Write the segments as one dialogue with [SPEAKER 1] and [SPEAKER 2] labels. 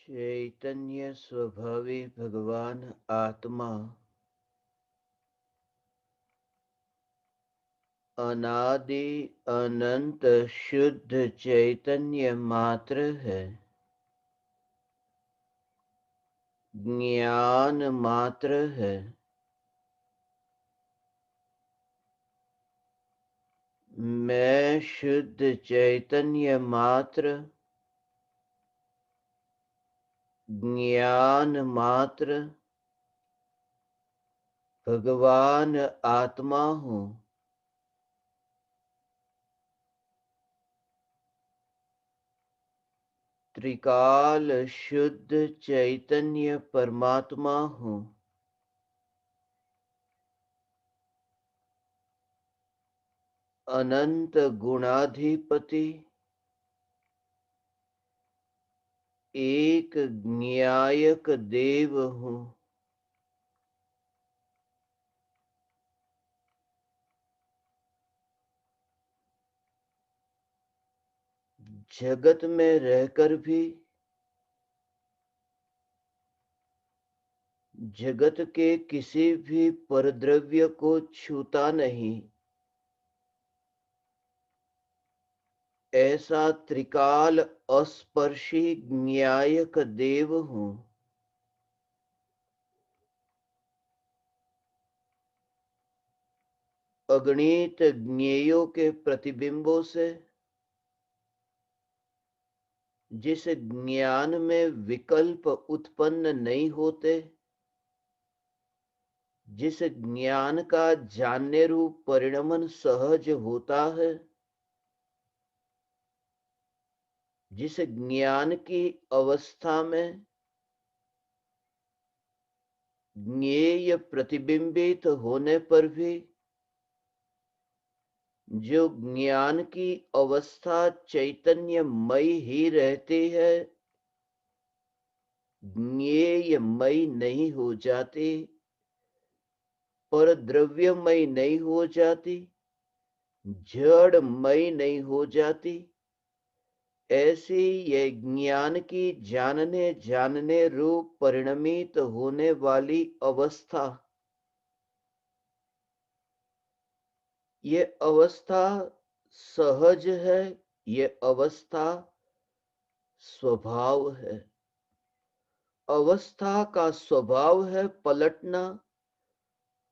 [SPEAKER 1] चैतन्य स्वभावी भगवान आत्मा अनादि अनंत शुद्ध चैतन्य मात्र है, ज्ञान मात्र है। मैं शुद्ध चैतन्य मात्र, ज्ञान मात्र, भगवान आत्मा हूँ। त्रिकाल शुद्ध चैतन्य परमात्मा हूँ। अनंत गुणाधिपति, एक न्यायक देव हूँ। जगत में रहकर भी जगत के किसी भी परद्रव्य को छूता नहीं, ऐसा त्रिकाल अस्पर्शी न्यायक देव हूँ। अगणित ज्ञेयों के प्रतिबिंबों से जिस ज्ञान में विकल्प उत्पन्न नहीं होते, जिस ज्ञान का जानने रूप परिणमन सहज होता है, जिस ज्ञान की अवस्था में ज्ञेय प्रतिबिंबित होने पर भी जो ज्ञान की अवस्था चैतन्यमयी ही रहती है, ज्ञेयमयी नहीं हो जाती, पर द्रव्यमयी नहीं हो जाती, जड़मयी नहीं हो जाती, ऐसी यह ज्ञान की जानने जानने रूप परिणमित होने वाली अवस्था, ये अवस्था सहज है, ये अवस्था स्वभाव है। अवस्था का स्वभाव है पलटना,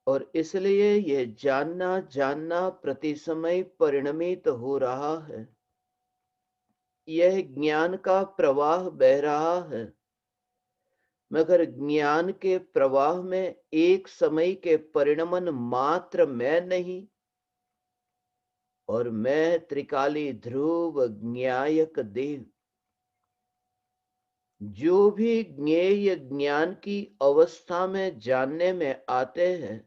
[SPEAKER 1] और इसलिए यह जानना जानना प्रति समय परिणमित हो रहा है। यह ज्ञान का प्रवाह बह रहा है, मगर ज्ञान के प्रवाह में एक समय के परिणमन मात्र मैं नहीं, और मैं त्रिकाली ध्रुव न्यायक देव। जो भी ज्ञेय ज्ञान की अवस्था में जानने में आते हैं,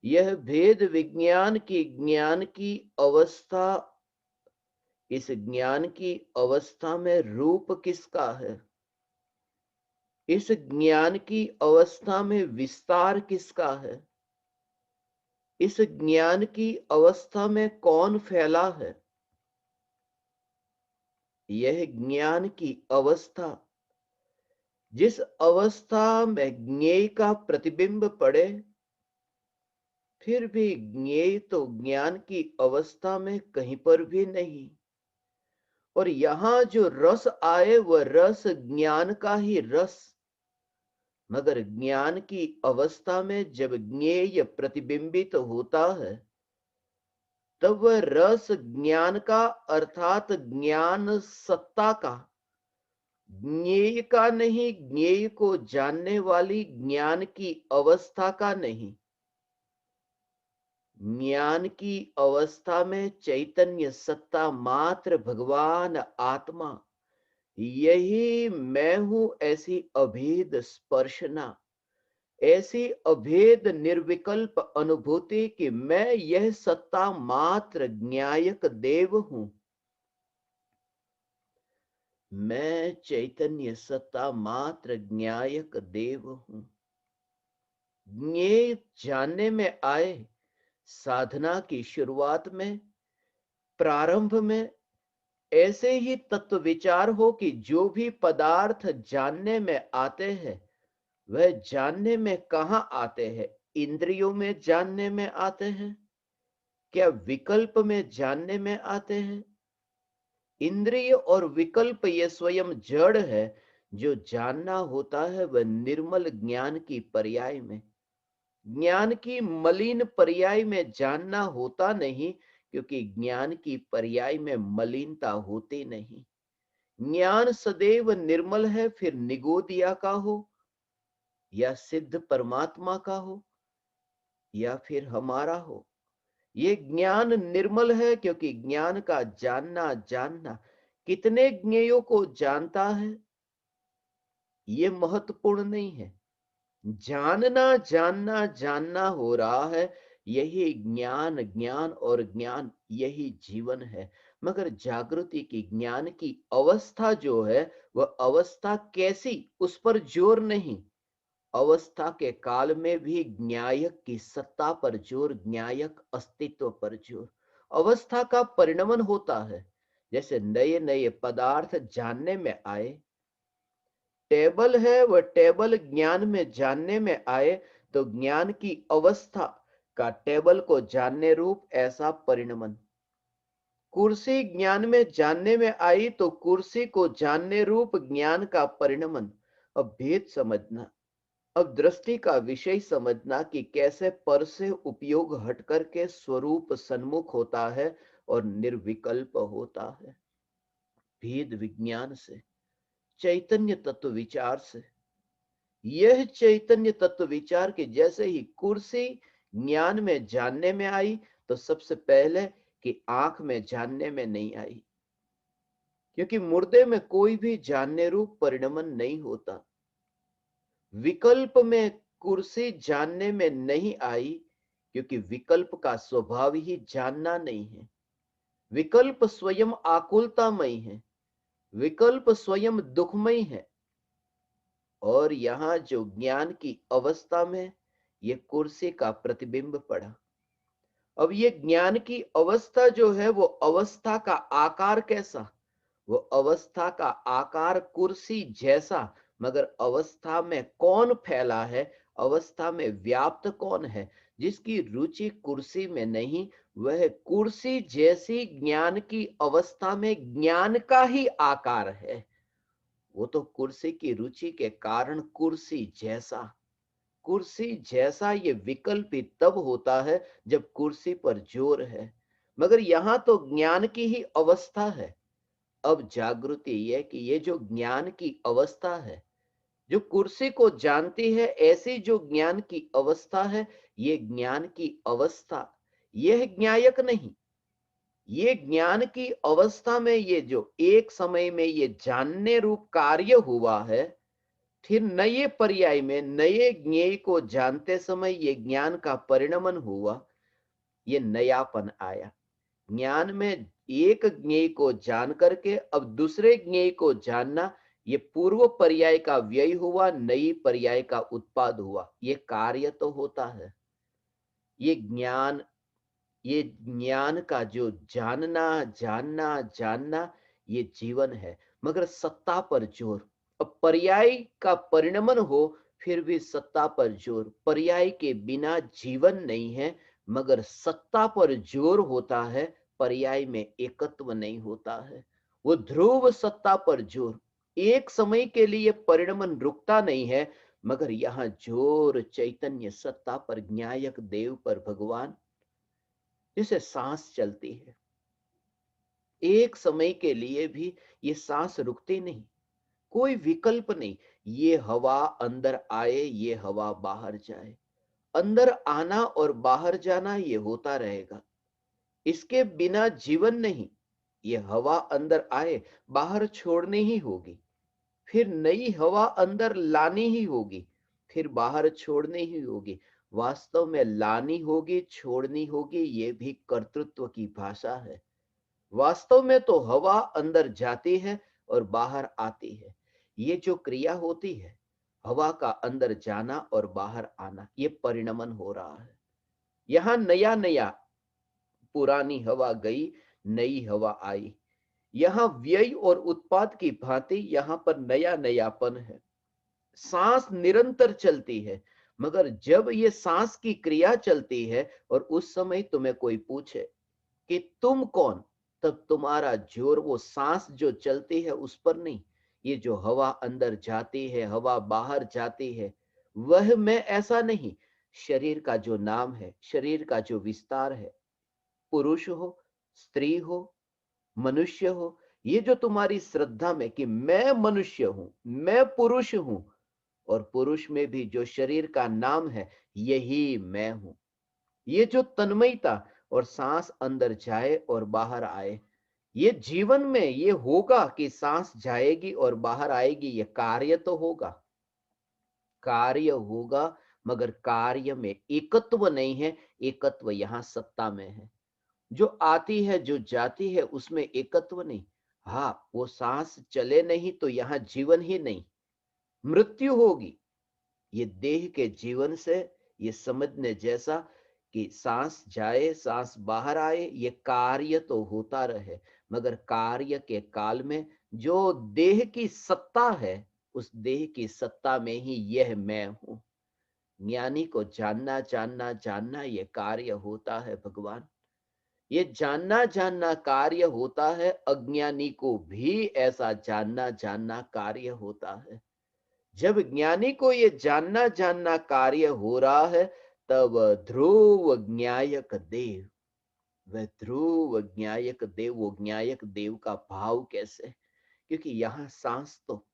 [SPEAKER 1] यह भेद विज्ञान की ज्ञान की अवस्था, इस ज्ञान की अवस्था में रूप किसका है, इस ज्ञान की अवस्था में विस्तार किसका है, इस ज्ञान की अवस्था में कौन फैला है, यह ज्ञान की अवस्था, जिस अवस्था में ज्ञेय का प्रतिबिंब पड़े, फिर भी ज्ञेय तो ज्ञान की अवस्था में कहीं पर भी नहीं, और यहां जो रस आए वह रस ज्ञान का ही रस, मगर ज्ञान की अवस्था में जब ज्ञेय प्रतिबिंबित होता है, तब वह रस ज्ञान का अर्थात ज्ञान सत्ता का, ज्ञेय का नहीं, ज्ञेय को जानने वाली ज्ञान की अवस्था का नहीं, ज्ञान की अवस्था में चैतन्य सत्ता मात्र भगवान आत्मा, यही मैं हूं, ऐसी अभेद स्पर्शना, ऐसी अभेद निर्विकल्प अनुभूति कि मैं यह सत्ता मात्र ज्ञायक देव हूं। मैं चैतन्य सत्ता मात्र ज्ञायक देव हूं। ज्ञेय जानने में आए, साधना की शुरुआत में, प्रारंभ में ऐसे ही तत्व विचार हो कि जो भी पदार्थ जानने में आते हैं वह जानने में कहाँ आते हैं? इंद्रियों में जानने में आते हैं? क्या विकल्प में जानने में आते हैं? इंद्रिय और विकल्प ये स्वयं जड़ है। जो जानना होता है वह निर्मल ज्ञान की पर्याय में, ज्ञान की मलिन पर्याय में जानना होता नहीं, क्योंकि ज्ञान की पर्याय में मलिनता होती नहीं। ज्ञान सदैव निर्मल है, फिर निगोदिया का हो या सिद्ध परमात्मा का हो या फिर हमारा हो, ये ज्ञान निर्मल है, क्योंकि ज्ञान का जानना जानना कितने ज्ञेयों को जानता है ये महत्वपूर्ण नहीं है। जानना जानना जानना हो रहा है, यही ज्ञान ज्ञान और ज्ञान यही जीवन है। मगर जागृति की ज्ञान की अवस्था जो है वह अवस्था कैसी, उस पर जोर नहीं। अवस्था के काल में भी न्यायक की सत्ता पर जोर, न्यायक अस्तित्व पर जोर। अवस्था का परिणमन होता है। जैसे नए नए पदार्थ जानने में आए, टेबल है वह टेबल ज्ञान में जानने में आए, तो ज्ञान की अवस्था का टेबल को जानने रूप ऐसा परिणमन। कुर्सी ज्ञान में जानने में आई, तो कुर्सी को जानने रूप ज्ञान का परिणमन। अब भेद समझना, अब दृष्टि का विषय समझना कि कैसे पर से उपयोग हट करके स्वरूप सन्मुख होता है और निर्विकल्प होता है। भेद विज्ञान से, चैतन्य तत्व विचार से। यह चैतन्य तत्व विचार के जैसे ही कुर्सी ज्ञान में जानने में आई, तो सबसे पहले कि आंख में जानने में नहीं आई, क्योंकि मुर्दे में कोई भी जानने रूप परिणमन नहीं होता। विकल्प में कुर्सी जानने में नहीं आई, क्योंकि विकल्प का स्वभाव ही जानना नहीं है। विकल्प स्वयं आकुलतामय है, विकल्प स्वयं दुखमय है। और यहां जो ज्ञान की अवस्था में ये कुर्सी का प्रतिबिंब पड़ा। अब ये ज्ञान की अवस्था जो है वो अवस्था का आकार कैसा? वो अवस्था का आकार कुर्सी जैसा, मगर अवस्था में कौन फैला है, अवस्था में व्याप्त कौन है? जिसकी रुचि कुर्सी में नहीं, वह कुर्सी जैसी ज्ञान की अवस्था में ज्ञान का ही आकार है। वो तो कुर्सी की रुचि के कारण कुर्सी जैसा। कुर्सी जैसा ये विकल्प ही तब होता है जब कुर्सी पर जोर है, मगर यहां तो ज्ञान की ही अवस्था है। अब जागृति ये कि ये जो ज्ञान की अवस्था है, जो कुर्सी को जानती है, ऐसी जो ज्ञान की अवस्था है, ये ज्ञान की अवस्था यह ज्ञायक नहीं। ये ज्ञान की अवस्था में ये जो एक समय में ये जानने रूप कार्य हुआ है, फिर नए पर्याय में नए ज्ञेय को जानते समय ये ज्ञान का परिणमन हुआ, ये नयापन आया। ज्ञान में एक ज्ञेय को जान करके अब दूसरे ज्ञेय को जानना, ये पूर्व पर्याय का व्यय हुआ, नई पर्याय का उत्पाद हुआ। ये कार्य तो होता है। ये ज्ञान, ये ज्ञान का जो जानना जानना जानना ये जीवन है, मगर सत्ता पर जोर। अब पर्याय का परिणमन हो, फिर भी सत्ता पर जोर। पर्याय के बिना जीवन नहीं है, मगर सत्ता पर जोर होता है, पर्याय में एकत्व नहीं होता है। वो ध्रुव सत्ता पर जोर, एक समय के लिए परिणमन रुकता नहीं है, मगर यहाँ जोर चैतन्य सत्ता पर, न्यायक देव पर, भगवान। जैसे सांस चलती है, एक समय के लिए भी ये सांस रुकती नहीं, कोई विकल्प नहीं। ये हवा अंदर आए, ये हवा बाहर जाए, अंदर आना और बाहर जाना ये होता रहेगा। इसके बिना जीवन नहीं। ये हवा अंदर आए, बाहर छोड़नी ही होगी, फिर नई हवा अंदर लानी ही होगी, फिर बाहर छोड़नी ही होगी। वास्तव में लानी होगी, छोड़नी होगी, ये भी कर्तृत्व की भाषा है। वास्तव में तो हवा अंदर जाती है और बाहर आती है। ये जो क्रिया होती है, हवा का अंदर जाना और बाहर आना, ये परिणमन हो रहा है। यहां नया नया, पुरानी हवा गई, नई हवा आई। यहाँ व्यय और उत्पाद की भांति यहाँ पर नया नयापन है। सांस निरंतर चलती है, मगर जब ये सांस की क्रिया चलती है और उस समय तुम्हें कोई पूछे कि तुम कौन, तब तुम्हारा जोर वो सांस जो चलती है उस पर नहीं, ये जो हवा अंदर जाती है, हवा बाहर जाती है, वह मैं ऐसा नहीं। शरीर का जो नाम है, शरीर का जो विस्तार है, पुरुष हो, स्त्री हो, मनुष्य हो, ये जो तुम्हारी श्रद्धा में कि मैं मनुष्य हूं, मैं पुरुष हूं, और पुरुष में भी जो शरीर का नाम है, यही मैं हूं। ये जो तन्मयता और सांस अंदर जाए और बाहर आए, ये जीवन में ये होगा कि सांस जाएगी और बाहर आएगी, ये कार्य तो होगा, कार्य होगा, मगर कार्य में एकत्व नहीं है। एकत्व यहाँ सत्ता में है। जो आती है, जो जाती है, उसमें एकत्व नहीं। हाँ, वो सांस चले नहीं तो यहाँ जीवन ही नहीं, मृत्यु होगी। ये देह के जीवन से ये समझने जैसा कि सांस जाए, सांस बाहर आए, ये कार्य तो होता रहे, मगर कार्य के काल में जो देह की सत्ता है, उस देह की सत्ता में ही यह मैं हूं। ज्ञानी को जानना जानना जानना ये कार्य होता है भगवान। ये जानना जानना कार्य होता है। अज्ञानी को भी ऐसा जानना जानना कार्य होता है। जब ज्ञानी को ये जानना जानना कार्य हो रहा है, तब ध्रुव ज्ञायक देव, वह ध्रुव ज्ञायक देव, वो ज्ञायक देव का भाव कैसे? क्योंकि यहाँ सांस तो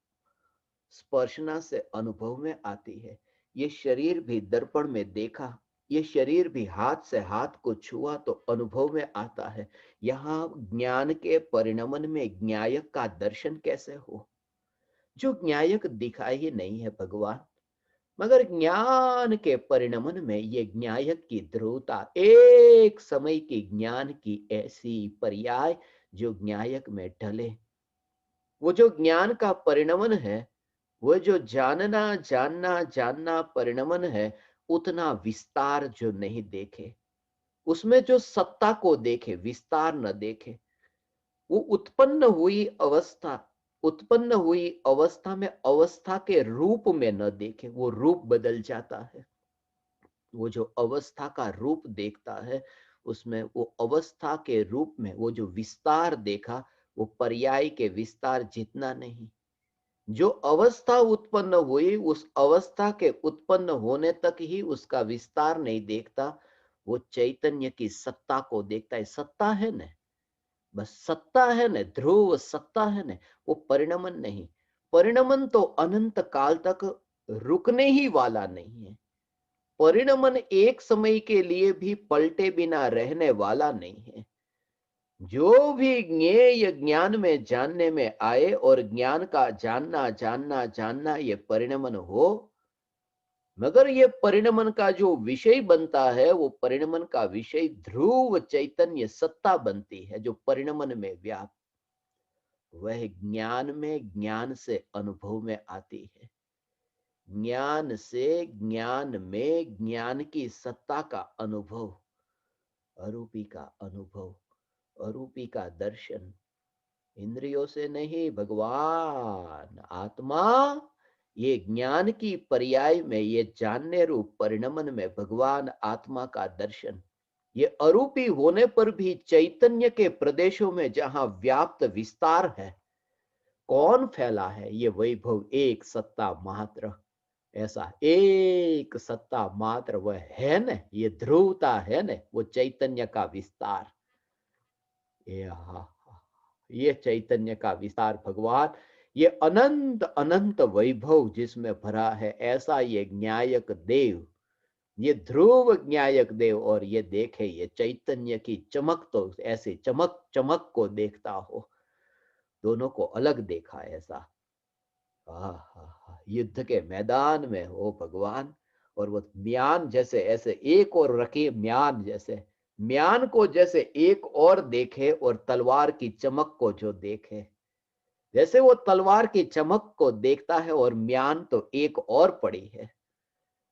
[SPEAKER 1] स्पर्शना से अनुभव में आती है। ये शरीर भी दर्पण में देखा, ये शरीर भी हाथ से हाथ को छुआ तो अनुभव में आता है। यहाँ ज्ञान के परिणमन में ज्ञायक का दर्शन कैसे हो? जो ज्ञायक दिखाई ही नहीं है भगवान, मगर ज्ञान के परिणमन में ये ज्ञायक की ध्रुवता, एक समय की ज्ञान की ऐसी पर्याय जो ज्ञायक में ढले। वो जो ज्ञान का परिणमन है, वो जो जानना जानना जानना परिणमन है, उतना विस्तार जो नहीं देखे, उसमें जो सत्ता को देखे, विस्तार न देखे। वो उत्पन्न हुई अवस्था में अवस्था के रूप में न देखे, वो रूप बदल जाता है। वो जो अवस्था का रूप देखता है, उसमें वो अवस्था के रूप में वो जो विस्तार देखा, वो पर्याय के विस्तार जितना नहीं। जो अवस्था उत्पन्न हुई, उस अवस्था के उत्पन्न होने तक ही उसका विस्तार नहीं देखता, वो चैतन्य की सत्ता को देखता है। सत्ता है न, बस सत्ता है न, ध्रुव सत्ता है न, वो परिणमन नहीं। परिणमन तो अनंत काल तक रुकने ही वाला नहीं है। परिणमन एक समय के लिए भी पलटे बिना रहने वाला नहीं है। जो भी ज्ञेय ज्ञान में जानने में आए और ज्ञान का जानना जानना जानना ये परिणमन हो, मगर ये परिणमन का जो विषय बनता है, वो परिणमन का विषय ध्रुव चैतन्य सत्ता बनती है, जो परिणमन में व्याप्त, वह ज्ञान में ज्ञान से अनुभव में आती है। ज्ञान से ज्ञान में ज्ञान की सत्ता का अनुभव, अरूपी का अनुभव, अरूपी का दर्शन, इंद्रियों से नहीं, भगवान आत्मा, ये ज्ञान की पर्याय में, ये जानने रूप परिणमन में भगवान आत्मा का दर्शन। ये अरूपी होने पर भी चैतन्य के प्रदेशों में जहां व्याप्त विस्तार है, कौन फैला है? ये वैभव एक सत्ता मात्र, ऐसा एक सत्ता मात्र वह है न, ये ध्रुवता है न, वो चैतन्य का विस्तार। ये चैतन्य का विस्तार भगवान, ये अनंत अनंत वैभव जिसमें भरा है, ऐसा ये ज्ञायक देव, ये ध्रुव ज्ञायक देव। और ये देखे ये चैतन्य की चमक, तो ऐसे चमक चमक को देखता हो, दोनों को अलग देखा ऐसा। युद्ध के मैदान में हो भगवान, और वो म्यान जैसे ऐसे एक और रखे, म्यान जैसे, म्यान को जैसे एक और देखे और तलवार की चमक को जो देखे, जैसे वो तलवार की चमक को देखता है और म्यान तो एक और पड़ी है,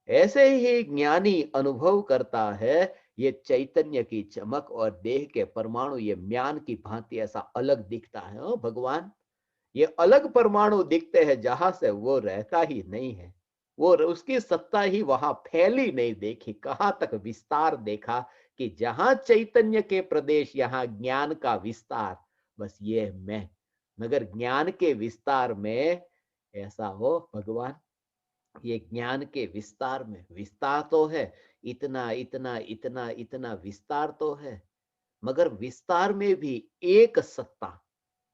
[SPEAKER 1] ऐसे ही ज्ञानी अनुभव करता है ये चैतन्य की चमक और देह के परमाणु ये म्यान की भांति ऐसा अलग दिखता है। भगवान, ये अलग परमाणु दिखते हैं जहां से वो रहता ही नहीं है। वो उसकी सत्ता ही वहां फैली नहीं देखी, कहां तक विस्तार देखा कि जहां चैतन्य के प्रदेश यहां ज्ञान का विस्तार, बस ये मैं। मगर ज्ञान के विस्तार में ऐसा हो भगवान, ये ज्ञान के विस्तार में विस्तार तो है, इतना इतना इतना इतना विस्तार तो है, मगर विस्तार में भी एक सत्ता।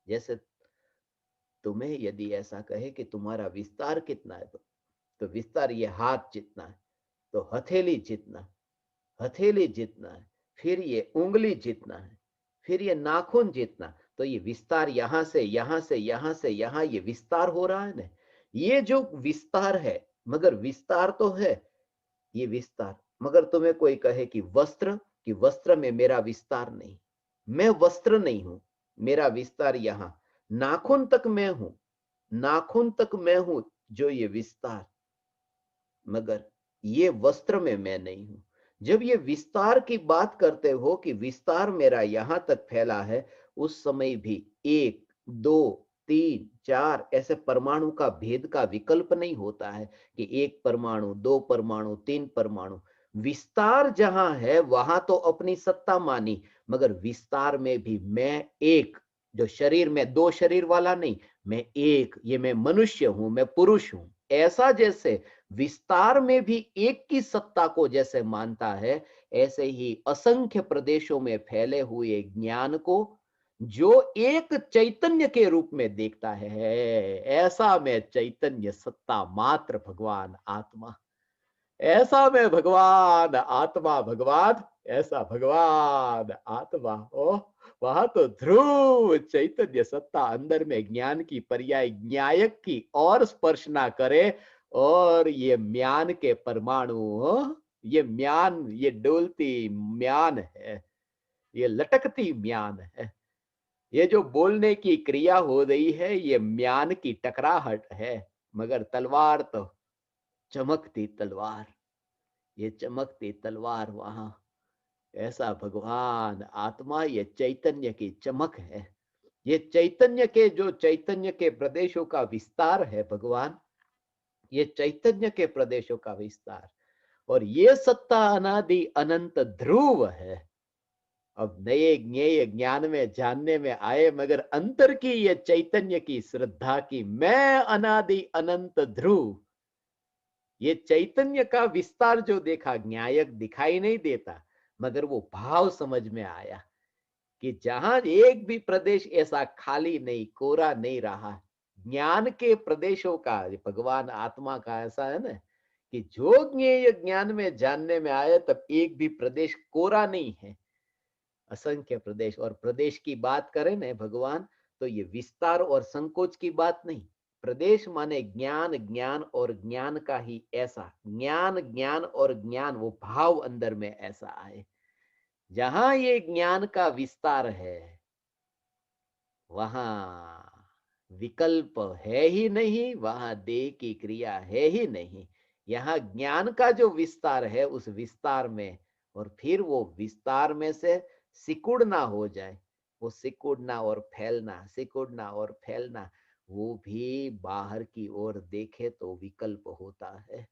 [SPEAKER 1] जैसे तुम्हें यदि ऐसा कहे कि तुम्हारा विस्तार कितना है, तो विस्तार ये हाथ जितना है, तो हथेली जितना, हथेली जितना है, फिर ये उंगली जितना है, फिर ये नाखून जितना, तो ये विस्तार यहां से यहां से यहां से यहां ये विस्तार हो रहा है ना। ये जो विस्तार है, मगर विस्तार तो है ये विस्तार। मगर तुम्हें कोई कहे कि वस्त्र में मेरा विस्तार नहीं, मैं वस्त्र नहीं हूं, मेरा विस्तार यहां नाखून तक मैं हूं, नाखून तक मैं हूं, जो ये विस्तार, मगर ये वस्त्र में मैं नहीं हूं। जब ये विस्तार की बात करते हो कि विस्तार मेरा यहां तक फैला है, उस समय भी एक, दो, तीन, चार ऐसे परमाणु का भेद का विकल्प नहीं होता है कि एक परमाणु, दो परमाणु, तीन परमाणु। विस्तार जहां है वहां तो अपनी सत्ता मानी, मगर विस्तार में भी मैं एक, जो शरीर में दो शरीर वाला नहीं, मैं एक, ये मैं मनुष्य हूं, मैं पुरुष हूं, ऐसा जैसे विस्तार में भी एक की सत्ता को जैसे मानता है, ऐसे ही असंख्य प्रदेशों में फैले हुए ज्ञान को जो एक चैतन्य के रूप में देखता है, ऐसा मैं चैतन्य सत्ता मात्र भगवान आत्मा, ऐसा मैं भगवान आत्मा भगवान, ऐसा भगवान आत्मा। ओ वहां तो ध्रुव चैतन्य सत्ता अंदर में ज्ञान की पर्याय ज्ञायक की और स्पर्श ना करे, और ये म्यान के परमाणु, ये म्यान, ये डोलती म्यान है, ये लटकती म्यान है, ये जो बोलने की क्रिया हो रही है ये म्यान की टकराहट है। मगर तलवार तो चमकती तलवार, ये चमकती तलवार वहां, ऐसा भगवान आत्मा ये चैतन्य की चमक है। ये चैतन्य के, जो चैतन्य के प्रदेशों का विस्तार है भगवान, ये चैतन्य के प्रदेशों का विस्तार, और ये सत्ता अनादि अनंत ध्रुव है। अब नए ज्ञेय ज्ञान में जानने में आए, मगर अंतर की ये चैतन्य की श्रद्धा की मैं अनादि अनंत ध्रुव, ये चैतन्य का विस्तार जो देखा, न्यायक दिखाई नहीं देता, मगर वो भाव समझ में आया कि जहां एक भी प्रदेश ऐसा खाली नहीं, कोरा नहीं रहा। ज्ञान के प्रदेशों का, भगवान आत्मा का ऐसा है ना कि जो ज्ञेय ज्ञान में जानने में आया, तब एक भी प्रदेश कोरा नहीं है, असंख्य प्रदेश। और प्रदेश की बात करें ना भगवान, तो ये विस्तार और संकोच की बात नहीं, प्रदेश माने ज्ञान, ज्ञान और ज्ञान का ही ऐसा ज्ञान, ज्ञान और ज्ञान, वो भाव अंदर में ऐसा आए। जहां ये ज्ञान का विस्तार है, वहां विकल्प है ही नहीं, वहां देह की क्रिया है ही नहीं। यहाँ ज्ञान का जो विस्तार है, उस विस्तार में, और फिर वो विस्तार में से सिकुड़ना हो जाए, वो सिकुड़ना और फैलना, सिकुड़ना और फैलना, वो भी बाहर की ओर देखे तो विकल्प होता है।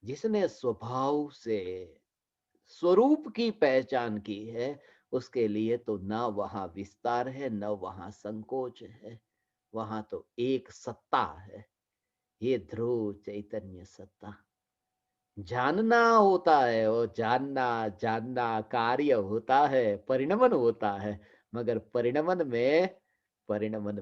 [SPEAKER 1] जिसने स्वभाव से स्वरूप की पहचान की है, उसके लिए तो न वहां विस्तार है, न वहां संकोच है, वहां तो एक सत्ता है, ये ध्रुव चैतन्य सत्ता। जानना होता है, और जानना, जानना कार्य होता है, परिणमन होता है, मगर परिणमन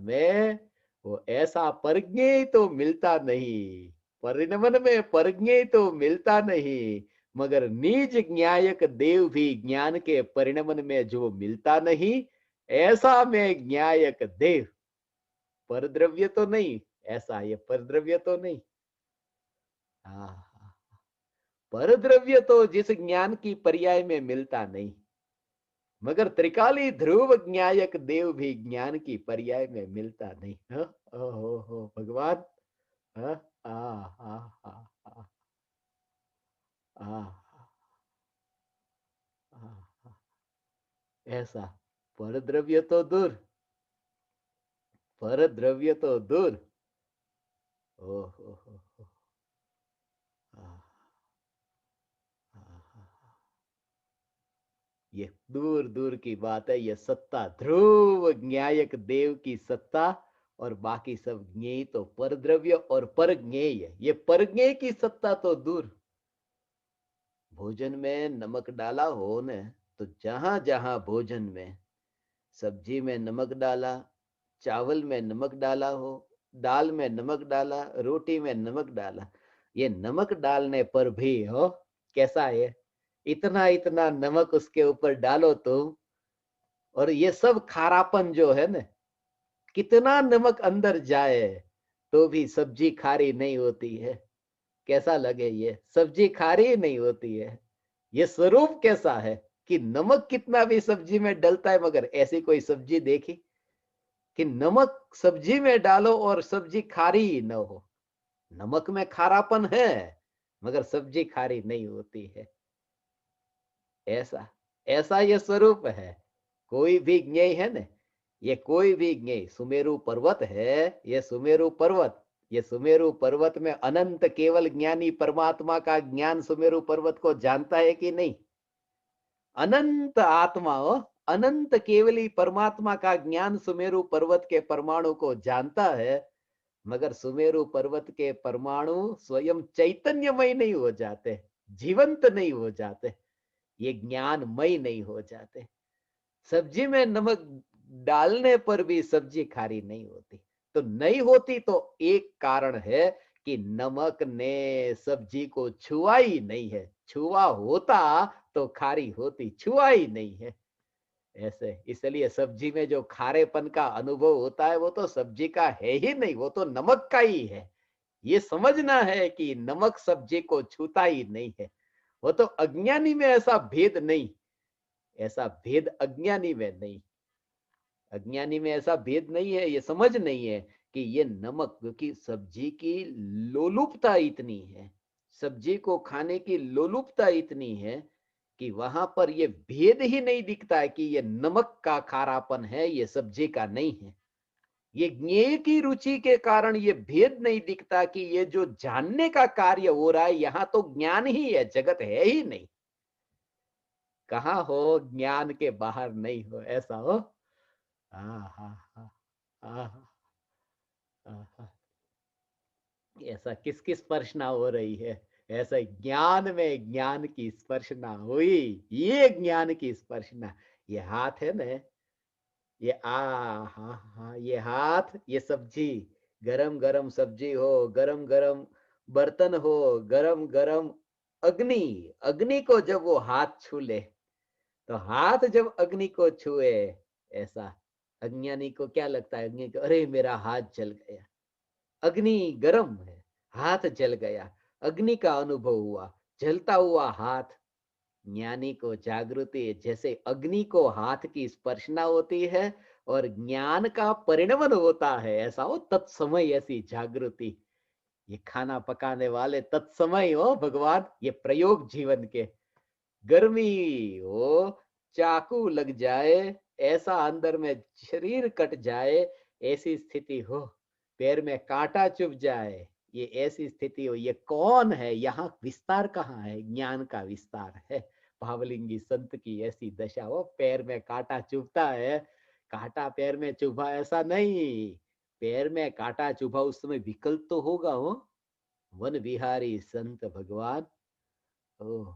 [SPEAKER 1] में वो ऐसा परज्ञेय तो मिलता नहीं, परिणमन में परज्ञेय तो मिलता नहीं, मगर निज ज्ञायक देव भी ज्ञान के परिणमन में जो मिलता नहीं, ऐसा में ज्ञायक देव, परद्रव्य तो नहीं, ऐसा ये परद्रव्य तो नहीं। हाँ, परद्रव्य तो जिस ज्ञान की पर्याय में मिलता नहीं, मगर त्रिकाली ध्रुव ज्ञायक देव भी ज्ञान की पर्याय में मिलता नहीं। हाँ, हो भगवान। हाँ, आ, आ, आ, आ, आ, आ, ऐसा पर द्रव्य तो दूर, पर द्रव्य तो दूर। ओ हो, आह, आह, आह। ये दूर दूर की बात है। ये सत्ता ध्रुव न्यायक देव की सत्ता, और बाकी सब ज्ञेय तो पर द्रव्य और पर ज्ञेय। ये पर ज्ञेय की सत्ता तो दूर। भोजन में नमक डाला हो न, तो जहां जहां भोजन में, सब्जी में नमक डाला, चावल में नमक डाला हो, दाल में नमक डाला, रोटी में नमक डाला, ये नमक डालने पर भी हो कैसा है, इतना इतना नमक उसके ऊपर डालो तो, और ये सब खारापन जो है ना, कितना नमक अंदर जाए तो भी सब्जी खारी नहीं होती है। कैसा लगे, ये सब्जी खारी नहीं होती है। ये स्वरूप कैसा है कि नमक कितना भी सब्जी में डलता है, मगर ऐसी कोई सब्जी देखी कि नमक सब्जी में डालो और सब्जी खारी न हो। नमक में खारापन है, मगर सब्जी खारी नहीं होती है। ऐसा ऐसा ये स्वरूप है। कोई भी ज्ञेय है ना, ये कोई भी ज्ञेय, सुमेरु पर्वत है, ये सुमेरु पर्वत, ये सुमेरु पर्वत में अनंत केवल ज्ञानी परमात्मा का ज्ञान सुमेरु पर्वत को जानता है कि नहीं? अनंत आत्मा हो, अनंत केवली परमात्मा का ज्ञान सुमेरु पर्वत के परमाणु को जानता है, मगर सुमेरु पर्वत के परमाणु स्वयं चैतन्यमय नहीं हो जाते, जीवंत नहीं हो जाते, ये ज्ञानमय नहीं हो जाते। सब्जी में नमक डालने पर भी सब्जी खारी नहीं होती। तो नहीं होती तो एक कारण है कि नमक ने सब्जी को छुआ ही नहीं है। छुआ होता तो खारी होती, छुआ ही नहीं है। ऐसे इसलिए सब्जी में जो खारेपन का अनुभव होता है वो तो सब्जी का है ही नहीं, वो तो नमक का ही है। ये समझना है कि नमक सब्जी को छूता ही नहीं है। वो तो अज्ञानी में ऐसा भेद नहीं, ऐसा भेद अज्ञानी में नहीं। अज्ञानी में ऐसा भेद नहीं है, ये समझ नहीं है कि ये नमक की सब्जी की लोलुपता इतनी है, सब्जी को खाने की लोलुपता इतनी है कि वहां पर ये भेद ही नहीं दिखता है कि ये नमक का खारापन है, ये सब्जी का नहीं है। ये ज्ञेय की रुचि के कारण ये भेद नहीं दिखता कि ये जो जानने का कार्य हो रहा है, यहां तो ज्ञान ही है, जगत है ही नहीं। कहाँ हो ज्ञान के बाहर नहीं हो, ऐसा हो। हाँ हाँ हाँ हाँ हाँ हाँ। ऐसा किसकी स्पर्शना हो रही है? ऐसा ज्ञान में ज्ञान की स्पर्शना हुई, ये ज्ञान की स्पर्शना। ये हाथ है ना, ये हाँ हाँ, ये हाथ, ये सब्जी, गरम गरम सब्जी हो, गरम गरम बर्तन हो, गरम गरम अग्नि, अग्नि को जब वो हाथ छू ले, तो हाथ जब अग्नि को छुए, ऐसा अज्ञानी को क्या लगता है? अग्नि को, अरे मेरा हाथ जल गया। अग्नि गरम है, हाथ जल गया, अग्नि का अनुभव हुआ, जलता हुआ हाथ। ज्ञानी को जागृति जैसे अग्नि को हाथ की स्पर्शना होती है और ज्ञान का परिणमन होता है, ऐसा हो तत्समय ऐसी जागृति। ये खाना पकाने वाले तत्समय हो भगवान, ये प्रयोग जीवन के। गर्मी हो, चाकू लग जाए, ऐसा अंदर में शरीर कट जाए, ऐसी स्थिति हो, पैर में कांटा चुभ जाए, ये ऐसी स्थिति हो, ये कौन है? यहाँ विस्तार कहाँ है? ज्ञान का विस्तार है। भावलिंगी संत की ऐसी दशा हो, पैर में कांटा चुभता है, कांटा पैर में चुभा ऐसा नहीं, पैर में कांटा चुभा उस समय विकल्प तो होगा हो। वन विहारी संत भगवान, ओ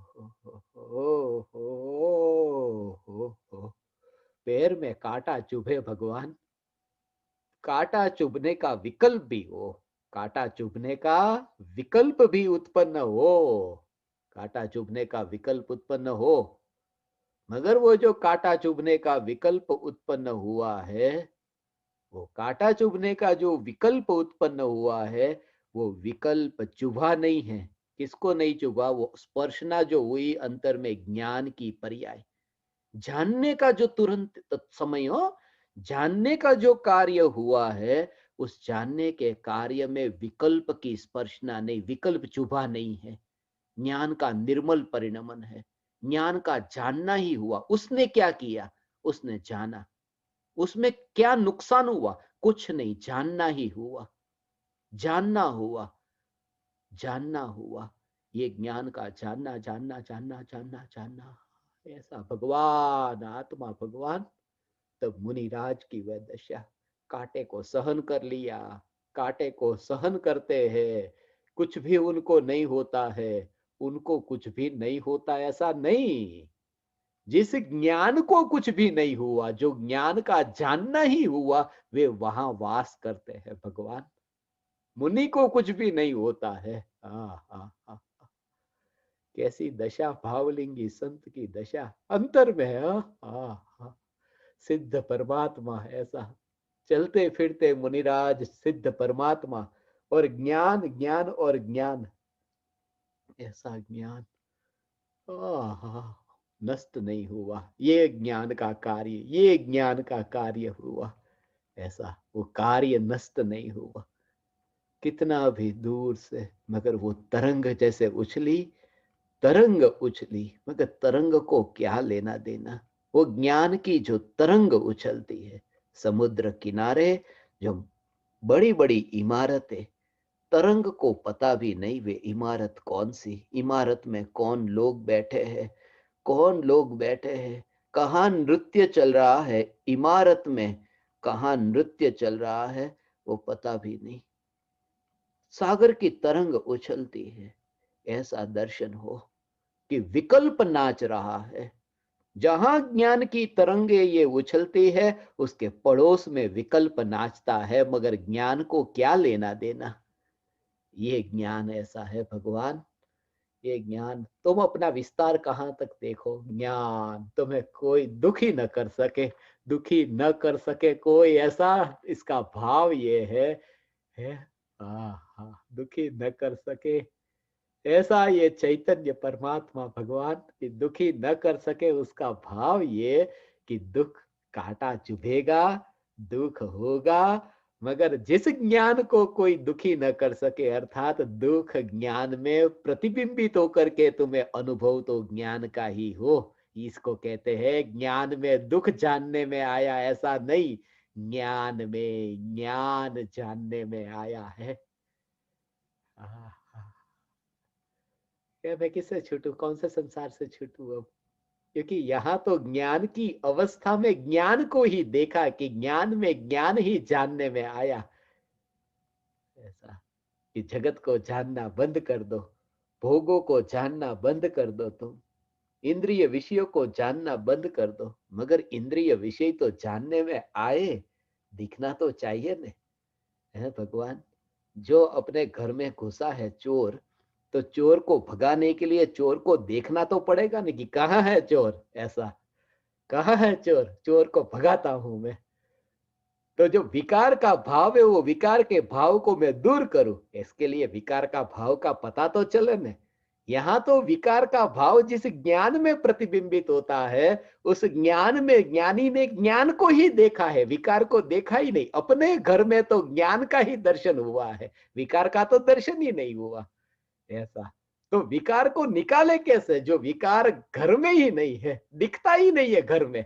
[SPEAKER 1] पैर में कांटा चुभे भगवान, कांटा चुभने का विकल्प भी हो, कांटा चुभने का विकल्प भी उत्पन्न हो, कांटा चुभने का विकल्प उत्पन्न हो, मगर वो जो कांटा चुभने का विकल्प उत्पन्न हुआ है, वो कांटा चुभने का जो विकल्प उत्पन्न हुआ है, वो विकल्प चुभा नहीं है। किसको नहीं चुभा? वो स्पर्शना जो हुई अंतर में ज्ञान की पर्याय, जानने का जो तुरंत तत्समय हो, जानने का जो कार्य हुआ है, उस जानने के कार्य में विकल्प की स्पर्शना नहीं, विकल्प चुभा नहीं है। ज्ञान का निर्मल परिणमन है, ज्ञान का जानना ही हुआ। उसने क्या किया? उसने जाना। उसमें क्या नुकसान हुआ? कुछ नहीं, जानना ही हुआ, जानना हुआ, जानना हुआ। ये ज्ञान का जानना, जानना, जानना, जानना, जानना, ऐसा भगवान, आत्मा भगवान। तब मुनिराज की वह दशा, कांटे को सहन कर लिया, कांटे को सहन करते हैं, कुछ भी उनको नहीं होता है, उनको कुछ भी नहीं होता ऐसा नहीं। जिस ज्ञान को कुछ भी नहीं हुआ, जो ज्ञान का जानना ही हुआ, वे वहां वास करते हैं भगवान। मुनि को कुछ भी नहीं होता है। हाँ हाँ हाँ, कैसी दशा भावलिंगी संत की दशा, अंतर में है। हाँ हाँ हाँ, सिद्ध परमात्मा ऐसा, चलते फिरते मुनिराज सिद्ध परमात्मा, और ज्ञान ज्ञान और ज्ञान, ऐसा ज्ञान नष्ट नहीं हुआ। ये ज्ञान का कार्य, ये ज्ञान का कार्य हुआ, ऐसा वो कार्य नष्ट नहीं हुआ। कितना भी दूर से, मगर वो तरंग जैसे उछली, तरंग उछली, मगर तरंग को क्या लेना देना। वो ज्ञान की जो तरंग उछलती है, समुद्र किनारे जो बड़ी बड़ी इमारतें, तरंग को पता भी नहीं वे इमारत कौन सी, इमारत में कौन लोग बैठे हैं, कौन लोग बैठे हैं, कहाँ नृत्य चल रहा है इमारत में, कहाँ नृत्य चल रहा है वो पता भी नहीं। सागर की तरंग उछलती है, ऐसा दर्शन हो कि विकल्प नाच रहा है। जहां ज्ञान की तरंगे ये उछलती है, उसके पड़ोस में विकल्प नाचता है, मगर ज्ञान को क्या लेना देना। ये ज्ञान ऐसा है भगवान। ये ज्ञान, तुम अपना विस्तार कहां तक देखो, ज्ञान तुम्हें कोई दुखी न कर सके, दुखी न कर सके कोई, ऐसा इसका भाव ये है। हाँ हाँ, दुखी न कर सके, ऐसा ये चैतन्य परमात्मा भगवान की दुखी न कर सके, उसका भाव ये कि दुख कांटा चुभेगा, दुख होगा, मगर जिस ज्ञान को कोई दुखी न कर सके, अर्थात दुख ज्ञान में प्रतिबिंबित होकर के तुम्हें अनुभव तो ज्ञान का ही हो, इसको कहते हैं ज्ञान में दुख जानने में आया, ऐसा नहीं, ज्ञान में ज्ञान जानने में आया है। क्या मैं किससे छूटू, कौन से संसार से छूटू अब, क्योंकि यहाँ तो ज्ञान की अवस्था में ज्ञान को ही देखा कि ज्ञान में ज्ञान ही जानने में आया, ऐसा कि जगत को जानना बंद कर दो, भोगों को जानना बंद कर दो, तुम इंद्रिय विषयों को जानना बंद कर दो, मगर इंद्रिय विषय तो जानने में आए, दिखना तो चाहिए न, है भगवान। जो अपने घर में घुसा है चोर, तो चोर को भगाने के लिए चोर को देखना तो पड़ेगा नहीं कि कहाँ है चोर, ऐसा कहाँ है चोर, चोर को भगाता हूं मैं। तो जो विकार का भाव है, वो विकार के भाव को मैं दूर करूं, इसके लिए विकार का भाव का पता तो चले न। यहाँ तो विकार का भाव जिस ज्ञान में प्रतिबिंबित होता है, उस ज्ञान में ज्ञानी ने ज्ञान को ही देखा है, विकार को देखा ही नहीं। अपने घर में तो ज्ञान का ही दर्शन हुआ है, विकार का तो दर्शन ही नहीं हुआ, ऐसा। तो विकार को निकाले कैसे, जो विकार घर में ही नहीं है, दिखता ही नहीं है घर में।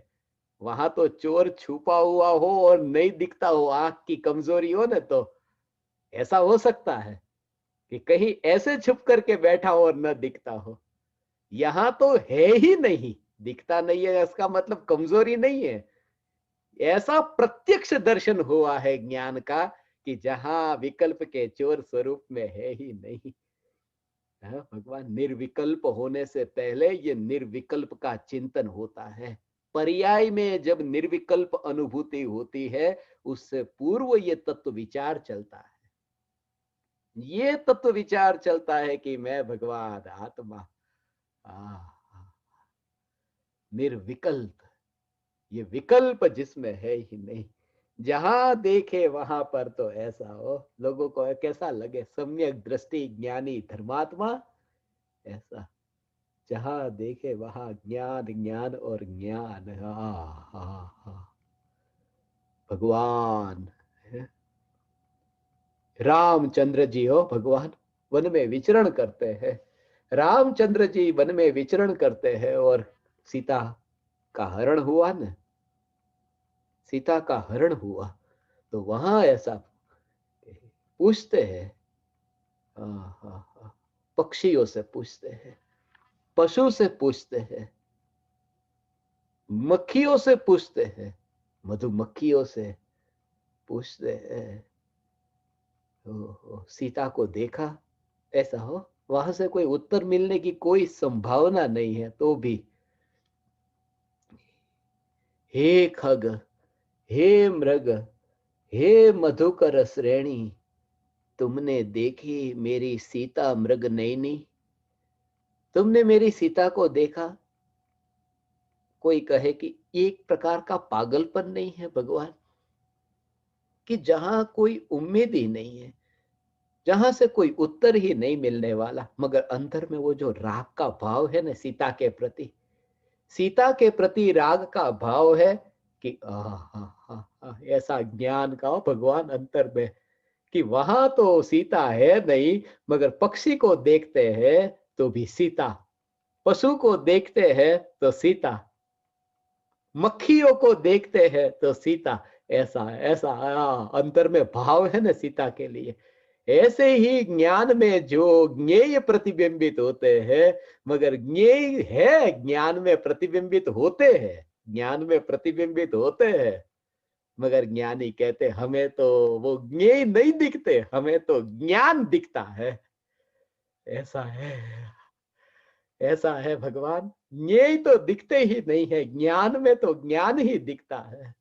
[SPEAKER 1] वहां तो चोर छुपा हुआ हो और नहीं दिखता हो, आंख की कमजोरी हो ना, तो ऐसा हो सकता है कि कहीं ऐसे छुप करके बैठा हो और न दिखता हो। यहां तो है ही नहीं, दिखता नहीं है, इसका मतलब कमजोरी नहीं है। ऐसा प्रत्यक्ष दर्शन हुआ है ज्ञान का कि जहां विकल्प के चोर स्वरूप में है ही नहीं। हाँ, भगवान निर्विकल्प होने से पहले ये निर्विकल्प का चिंतन होता है। पर्याय में जब निर्विकल्प अनुभूति होती है, उससे पूर्व ये तत्व विचार चलता है। ये तत्व विचार चलता है कि मैं भगवान आत्मा, निर्विकल्प, ये विकल्प जिसमें है ही नहीं। जहां देखे वहां पर तो ऐसा हो, लोगों को कैसा लगे, सम्यक दृष्टि ज्ञानी धर्मात्मा, ऐसा जहां देखे वहां ज्ञान ज्ञान और ज्ञान। हाँ हाँ हाँ, भगवान है। रामचंद्र जी हो भगवान, वन में विचरण करते हैं, रामचंद्र जी वन में विचरण करते हैं, और सीता का हरण हुआ न, सीता का हरण हुआ तो वहां ऐसा पूछते हैं। हाँ हाँ हाँ, पक्षियों से पूछते हैं, पशु से पूछते हैं, मक्खियों से पूछते हैं, मधुमक्खियों से पूछते हैं। सीता को देखा, ऐसा हो वहां से कोई उत्तर मिलने की कोई संभावना नहीं है, तो भी हे खग, हे मृग, हे मधुकर श्रेणी, तुमने देखी मेरी सीता मृग नैनी। तुमने मेरी सीता को देखा। कोई कहे कि एक प्रकार का पागलपन नहीं है भगवान, कि जहां कोई उम्मीद ही नहीं है, जहां से कोई उत्तर ही नहीं मिलने वाला, मगर अंदर में वो जो राग का भाव है ना सीता के प्रति, सीता के प्रति राग का भाव है कि ऐसा ज्ञान का भगवान अंतर में, कि वहां तो सीता है नहीं, मगर पक्षी को देखते हैं तो भी सीता, पशु को देखते हैं तो सीता, मक्खियों को देखते हैं तो सीता। ऐसा ऐसा अंतर में भाव है ना सीता के लिए। ऐसे ही ज्ञान में जो ज्ञेय प्रतिबिंबित होते हैं, मगर ज्ञेय है, ज्ञान में प्रतिबिंबित होते हैं, ज्ञान में प्रतिबिंबित होते हैं, मगर ज्ञानी कहते हमें तो वो ज्ञेय नहीं दिखते, हमें तो ज्ञान दिखता है। ऐसा है, ऐसा है भगवान, ज्ञेय तो दिखते ही नहीं है, ज्ञान में तो ज्ञान ही दिखता है।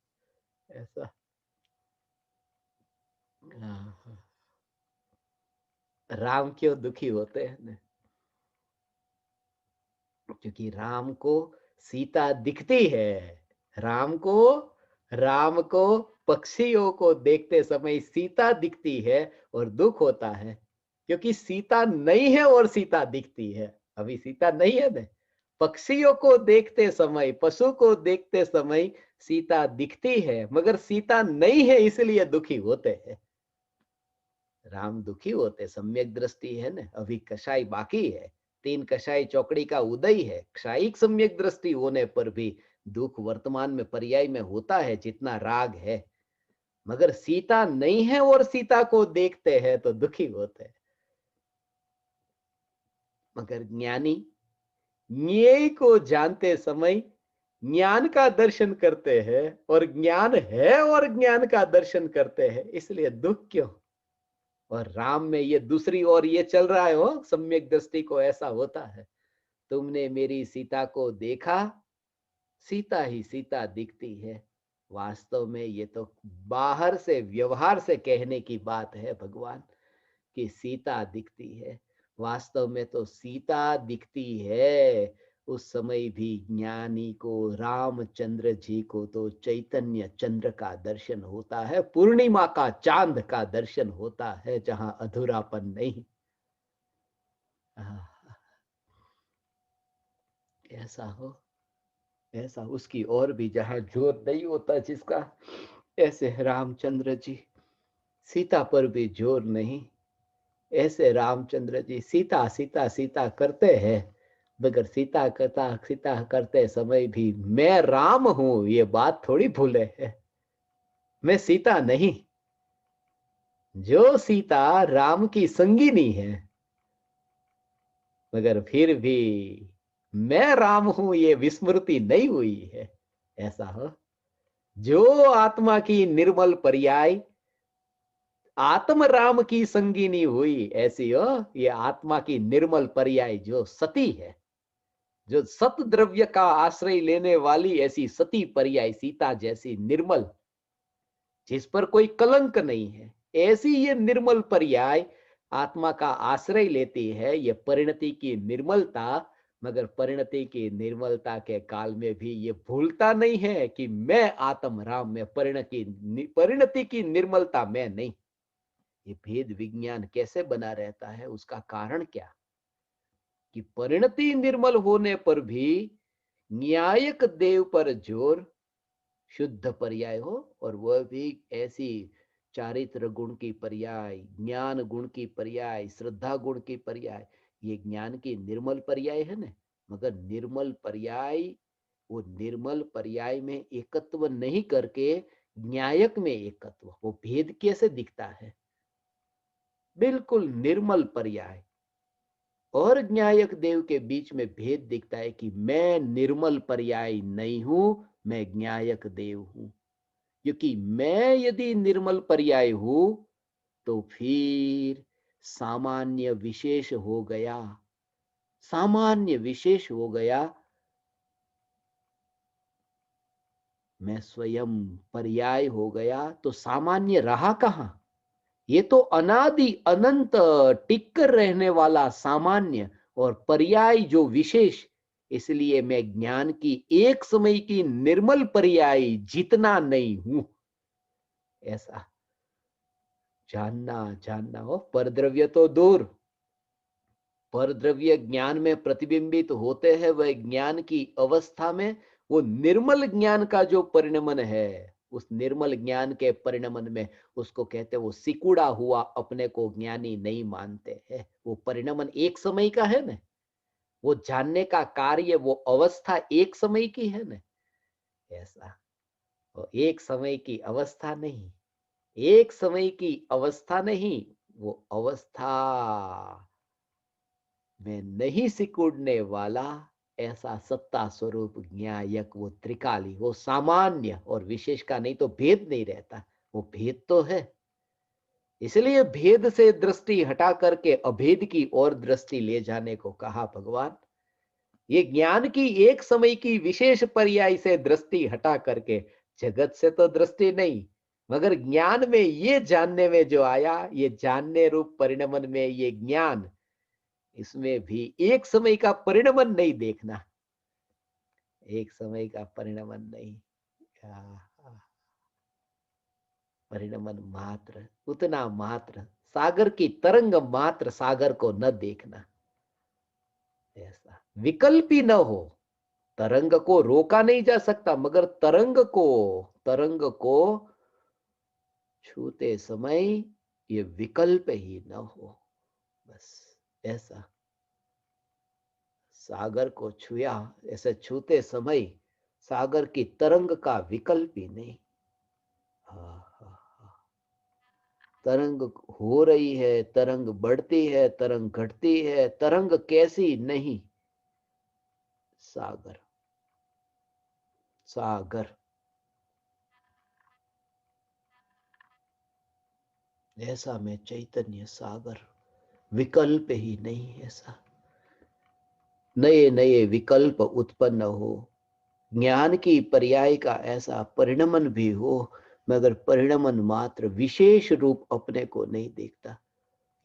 [SPEAKER 1] ऐसा राम क्यों दुखी होते हैं ना, क्योंकि राम को सीता दिखती है। राम को राम को पक्षियों को देखते समय सीता दिखती है और दुख होता है, क्योंकि सीता नहीं है और सीता दिखती है। अभी सीता नहीं है ना, पक्षियों को देखते समय, पशु को देखते समय सीता दिखती है, मगर सीता नहीं है, इसलिए दुखी होते हैं। राम दुखी होते, सम्यक दृष्टि है ना, अभी कषाय बाकी है, तीन कषाय चौकड़ी का उदय है, क्षायिक सम्यक दृष्टि होने पर भी दुख वर्तमान में पर्याय में होता है, जितना राग है। मगर सीता नहीं है और सीता को देखते हैं तो दुखी होते हैं। मगर ज्ञानी ज्ञेय को जानते समय ज्ञान का दर्शन करते हैं, और ज्ञान है और ज्ञान का दर्शन करते हैं, इसलिए दुख क्यों। और राम में ये दूसरी ओर ये चल रहा है, हो सम्यक दृष्टि को ऐसा होता है, तुमने मेरी सीता को देखा, सीता ही सीता दिखती है। वास्तव में ये तो बाहर से व्यवहार से कहने की बात है भगवान, कि सीता दिखती है। वास्तव में तो सीता दिखती है। उस समय भी ज्ञानी को, रामचंद्र जी को तो चैतन्य चंद्र का दर्शन होता है, पूर्णिमा का चांद का दर्शन होता है, जहां अधूरापन नहीं। आह, ऐसा हो, ऐसा उसकी और भी जहां जोर नहीं होता जिसका, ऐसे रामचंद्र जी सीता पर भी जोर नहीं। ऐसे रामचंद्र जी सीता सीता सीता करते हैं, मगर सीता करता सीता करते समय भी मैं राम हूं ये बात थोड़ी भूले है। मैं सीता नहीं, जो सीता राम की संगिनी है, मगर फिर भी मैं राम हूं ये विस्मृति नहीं हुई है। ऐसा हो, जो आत्मा की निर्मल पर्याय आत्म राम की संगिनी हुई, ऐसी हो ये आत्मा की निर्मल पर्याय जो सती है, जो सत द्रव्य का आश्रय लेने वाली ऐसी सती पर्याय सीता जैसी निर्मल, जिस पर कोई कलंक नहीं है, ऐसी ये निर्मल पर्याय आत्मा का आश्रय लेती है। ये परिणति की निर्मलता, मगर परिणति की निर्मलता के काल में भी ये भूलता नहीं है कि मैं आत्म राम में, परिणति की निर्मलता में नहीं। ये भेद विज्ञान कैसे बना रहता है, उसका कारण क्या, कि परिणति निर्मल होने पर भी न्यायक देव पर जोर, शुद्ध पर्याय हो, और वह भी ऐसी चारित्र गुण की पर्याय, ज्ञान गुण की पर्याय, श्रद्धा गुण की पर्याय। ये ज्ञान की निर्मल पर्याय है ना, मगर निर्मल पर्याय, वो निर्मल पर्याय में एकत्व नहीं करके न्यायक में एकत्व, वो भेद कैसे दिखता है? बिल्कुल निर्मल पर्याय और न्यायक देव के बीच में भेद दिखता है कि मैं निर्मल पर्याय नहीं हूं, मैं न्यायक देव हूं। क्योंकि मैं यदि निर्मल पर्याय हूं तो फिर सामान्य विशेष हो गया, सामान्य विशेष हो गया, मैं स्वयं पर्याय हो गया तो सामान्य रहा कहां? ये तो अनादि अनंत टिक कर रहने वाला सामान्य और पर्याय जो विशेष। इसलिए मैं ज्ञान की एक समय की निर्मल पर्याय जितना नहीं हूं, ऐसा जानना। जानना हो परद्रव्य तो दूर, परद्रव्य ज्ञान में प्रतिबिंबित होते हैं, वह ज्ञान की अवस्था में वो निर्मल ज्ञान का जो परिणमन है, उस निर्मल ज्ञान के परिणमन में उसको कहते हैं वो सिकुड़ा हुआ अपने को ज्ञानी नहीं मानते हैं। वो परिणमन एक समय का है ना, वो जानने का कार्य, वो अवस्था एक समय की है ना, ऐसा। वो एक समय की अवस्था नहीं, एक समय की अवस्था नहीं, वो अवस्था में नहीं सिकुड़ने वाला ऐसा सत्ता स्वरूप ज्ञायक, वो त्रिकाली, वो सामान्य और विशेष का नहीं तो भेद नहीं रहता। वो भेद तो है, इसलिए भेद से दृष्टि हटा करके अभेद की ओर दृष्टि ले जाने को कहा भगवान। ये ज्ञान की एक समय की विशेष पर्याय से दृष्टि हटा करके, जगत से तो दृष्टि नहीं, मगर ज्ञान में ये जानने में जो आया, ये जानने रूप परिणमन में ये ज्ञान, इसमें भी एक समय का परिणमन नहीं देखना, एक समय का परिणमन नहीं। आहा, परिणमन मात्र, उतना मात्र, सागर की तरंग मात्र सागर को न देखना, ऐसा विकल्पी न हो। तरंग को रोका नहीं जा सकता, मगर तरंग को छूते समय ये विकल्प ही न हो, बस ऐसा। सागर को छुया, ऐसे छूते समय सागर की तरंग का विकल्प ही नहीं। हाँ, हाँ, हाँ। तरंग हो रही है, तरंग बढ़ती है, तरंग घटती है, तरंग कैसी नहीं, सागर, सागर ऐसा में चैतन्य सागर, विकल्प ही नहीं ऐसा। नए नए विकल्प उत्पन्न हो, ज्ञान की पर्याय का ऐसा परिणमन भी हो, मगर परिणमन मात्र विशेष रूप अपने को नहीं देखता।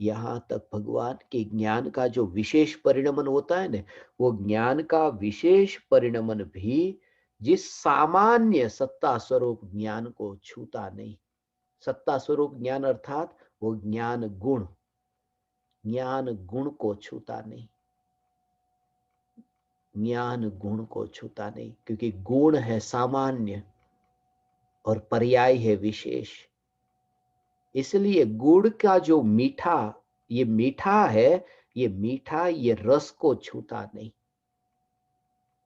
[SPEAKER 1] यहां तक भगवान के ज्ञान का जो विशेष परिणमन होता है ना, वो ज्ञान का विशेष परिणमन भी जिस सामान्य सत्ता स्वरूप ज्ञान को छूता नहीं। सत्ता स्वरूप ज्ञान अर्थात वो ज्ञान गुण, ज्ञान गुण को छूता नहीं, ज्ञान गुण को छूता नहीं, क्योंकि गुण है सामान्य और पर्याय है विशेष। इसलिए गुड़ का जो मीठा, ये मीठा है, ये मीठा ये रस को छूता नहीं।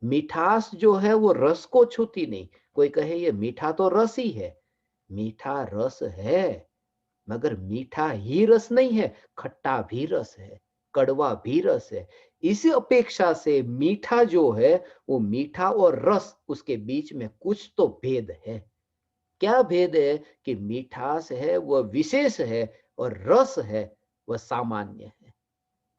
[SPEAKER 1] मिठास जो है वो रस को छूती नहीं। कोई कहे ये मीठा तो रस ही है, मीठा रस है, मगर मीठा ही रस नहीं है, खट्टा भी रस है, कड़वा भी रस है। इस अपेक्षा से मीठा जो है, वो मीठा और रस, उसके बीच में कुछ तो भेद है। क्या भेद है? कि मिठास है वह विशेष है और रस है वह सामान्य है।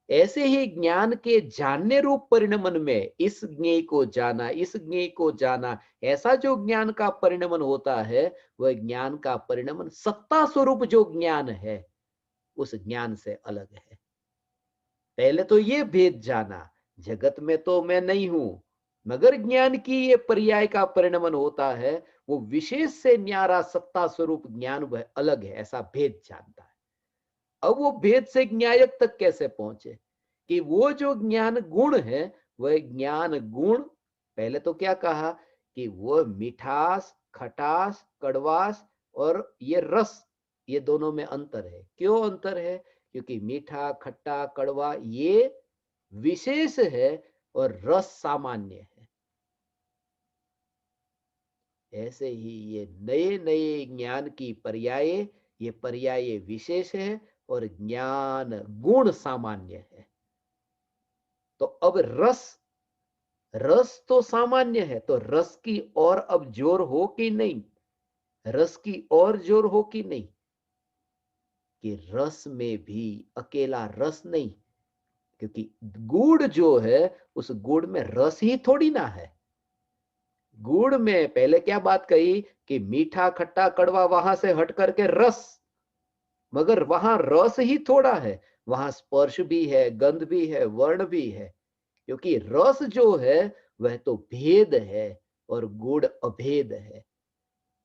[SPEAKER 1] ऐसे ही ज्ञान के जानने रूप परिणमन में इस ज्ञेय को जाना, इस ज्ञेय को जाना, ऐसा जो ज्ञान का परिणमन होता है, वह ज्ञान का परिणमन सत्ता स्वरूप जो ज्ञान है, उस ज्ञान से अलग है। पहले तो ये भेद जाना, जगत में तो मैं नहीं हूं, मगर ज्ञान की ये पर्याय का परिणमन होता है, वो विशेष से न्यारा सत्ता स्वरूप ज्ञान वह अलग है, ऐसा भेद जानता है। अब वो भेद से न्यायक तक कैसे पहुंचे? कि वो जो ज्ञान गुण है, वह ज्ञान गुण, पहले तो क्या कहा कि वह मिठास, खटास, कड़वास और ये रस, ये दोनों में अंतर है। क्यों अंतर है? क्योंकि मीठा, खट्टा, कड़वा ये विशेष है और रस सामान्य है। ऐसे ही ये नए नए ज्ञान की पर्याय, ये पर्याय विशेष है और ज्ञान गुण सामान्य है। तो अब रस, रस तो सामान्य है, तो रस की और अब जोर हो कि नहीं, रस की और जोर हो कि नहीं, कि रस में भी अकेला रस नहीं, क्योंकि गुड़ जो है उस गुड़ में रस ही थोड़ी ना है। गुड़ में पहले क्या बात कही कि मीठा खट्टा कड़वा वहां से हट करके रस, मगर वहां रस ही थोड़ा है, वहां स्पर्श भी है, गंध भी है, वर्ण भी है, क्योंकि रस जो है वह तो भेद है और गुण अभेद है।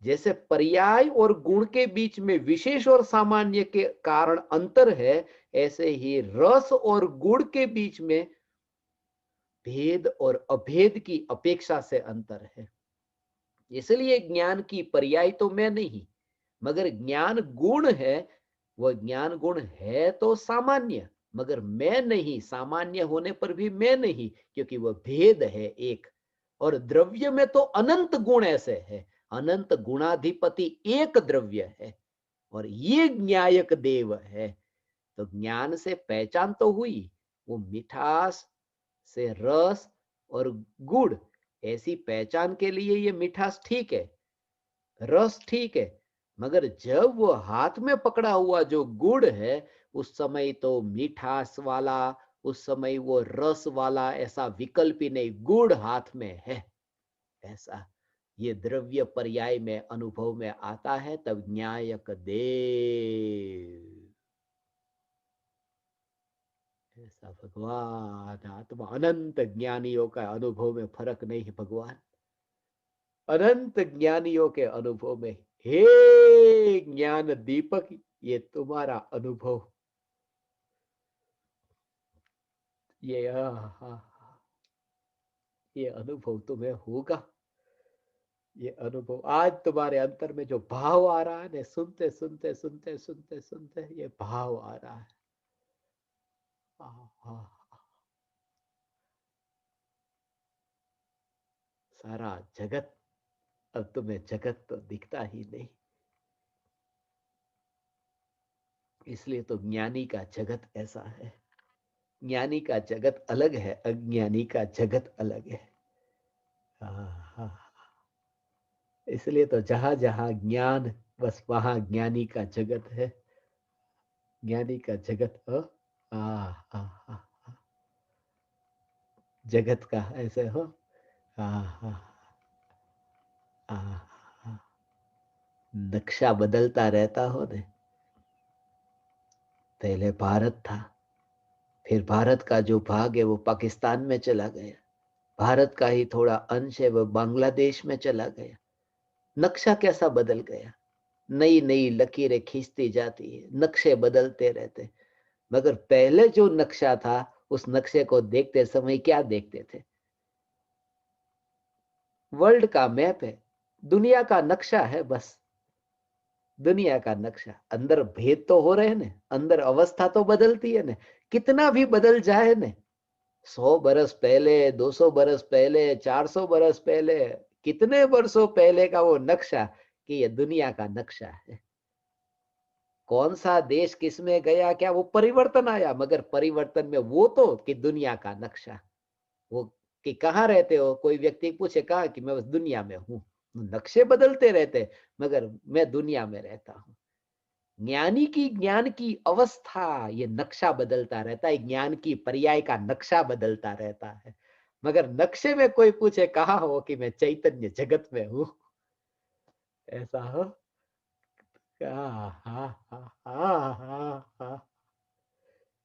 [SPEAKER 1] जैसे पर्याय और गुण के बीच में विशेष और सामान्य के कारण अंतर है, ऐसे ही रस और गुण के बीच में भेद और अभेद की अपेक्षा से अंतर है। इसलिए ज्ञान की पर्याय तो मैं नहीं, मगर ज्ञान गुण है, वह ज्ञान गुण है तो सामान्य, मगर मैं नहीं, सामान्य होने पर भी मैं नहीं, क्योंकि वह भेद है एक। और द्रव्य में तो अनंत गुण ऐसे है, अनंत गुणाधिपति एक द्रव्य है, और ये ज्ञायक देव है। तो ज्ञान से पहचान तो हुई, वो मिठास से रस और गुड़, ऐसी पहचान के लिए ये मिठास ठीक है, रस ठीक है, मगर जब वो हाथ में पकड़ा हुआ जो गुड़ है, उस समय तो मिठास वाला, उस समय वो रस वाला ऐसा विकल्प ही नहीं, गुड़ हाथ में है ऐसा। ये द्रव्य पर्याय में अनुभव में आता है, तब न्यायक देव ऐसा। भगवान आत्मा अनंत ज्ञानियों का अनुभव में फर्क नहीं है भगवान, अनंत ज्ञानियों के अनुभव में। हे ज्ञान दीपक, ये तुम्हारा अनुभव, ये ये अनुभव तुम्हें होगा। ये अनुभव आज तुम्हारे अंतर में जो भाव आ रहा है ना, सुनते सुनते सुनते सुनते सुनते ये भाव आ रहा है। आ, आ, सारा जगत, अब तुम्हें जगत तो दिखता ही नहीं। इसलिए तो ज्ञानी का जगत ऐसा है, ज्ञानी का जगत अलग है, अज्ञानी का जगत अलग है। हाँ, इसलिए तो जहां जहां ज्ञान, बस वहां ज्ञानी का जगत है, ज्ञानी का जगत हो। आ, आ, आ, आ, जगत का ऐसे हो। आ, आ, आ, आ, नक्शा बदलता रहता हो ने। पहले भारत था, फिर भारत का जो भाग है वो पाकिस्तान में चला गया, भारत का ही थोड़ा अंश है वो बांग्लादेश में चला गया। नक्शा कैसा बदल गया, नई नई लकीरें खींचती जाती है, नक्शे बदलते रहते। मगर पहले जो नक्शा था, उस नक्शे को देखते समय क्या देखते थे, वर्ल्ड का मैप है, दुनिया का नक्शा है बस, दुनिया का नक्शा। अंदर भेद तो हो रहे ने, अंदर अवस्था तो बदलती है ने, कितना भी बदल जाए ने, 100 बरस पहले, 200 बरस पहले, 400 बरस पहले, कितने वर्षों पहले का वो नक्शा, कि ये दुनिया का नक्शा है। कौन सा देश किस में गया क्या, वो परिवर्तन आया, मगर परिवर्तन में वो तो कि दुनिया का नक्शा, वो कि कहाँ रहते हो, कोई व्यक्ति पूछे कहा कि मैं बस दुनिया में हूँ, नक्शे बदलते रहते, मगर मैं दुनिया में रहता हूँ। ज्ञानी की ज्ञान की अवस्था, ये नक्शा बदलता रहता है, ज्ञान की पर्याय का नक्शा बदलता रहता है। मगर नक्शे में कोई पूछे कहा हो, कि मैं चैतन्य जगत में हूँ, ऐसा हो। हाँ हाँ हाँ हाँ हाँ हाँ,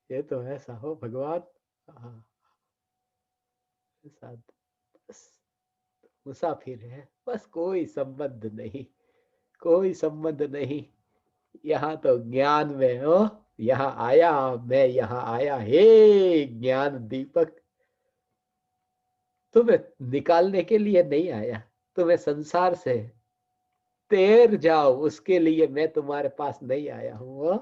[SPEAKER 1] ये तो ऐसा हो भगवान। हाँ, ऐसा बस मुसाफिर है, बस कोई संबंध नहीं, कोई संबंध नहीं। यहाँ तो ज्ञान में हो, यहाँ आया, मैं यहाँ आया, हे ज्ञान दीपक, तुम्हें निकालने के लिए नहीं आया, तुम्हें संसार से तैर जाओ उसके लिए मैं तुम्हारे पास नहीं आया हूँ।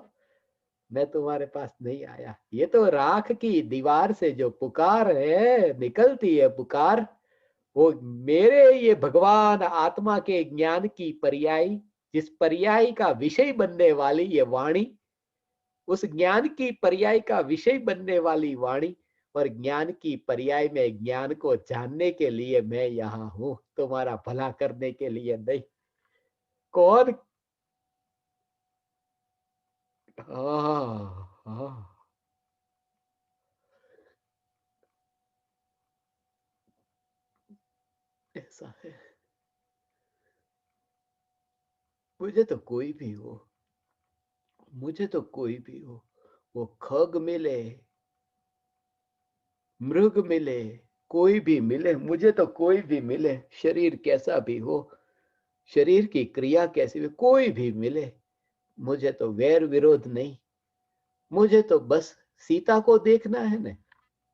[SPEAKER 1] मैं तुम्हारे पास नहीं आया, ये तो राख की दीवार से जो पुकार है, निकलती है पुकार, वो मेरे ये भगवान आत्मा के ज्ञान की पर्याय, जिस पर्याय का विषय बनने वाली ये वाणी, उस ज्ञान की पर्याय का विषय बनने वाली वाणी, और ज्ञान की पर्याय में ज्ञान को जानने के लिए मैं यहाँ हूं, तुम्हारा भला करने के लिए नहीं। कौन? हाँ हाँ, ऐसा है। मुझे तो कोई भी हो, मुझे तो कोई भी हो, वो खग मिले, मृग मिले, कोई भी मिले, मुझे तो कोई भी मिले, शरीर कैसा भी हो, शरीर की क्रिया कैसी भी, कोई भी मिले, मुझे तो वैर विरोध नहीं। मुझे तो बस सीता को देखना है ना,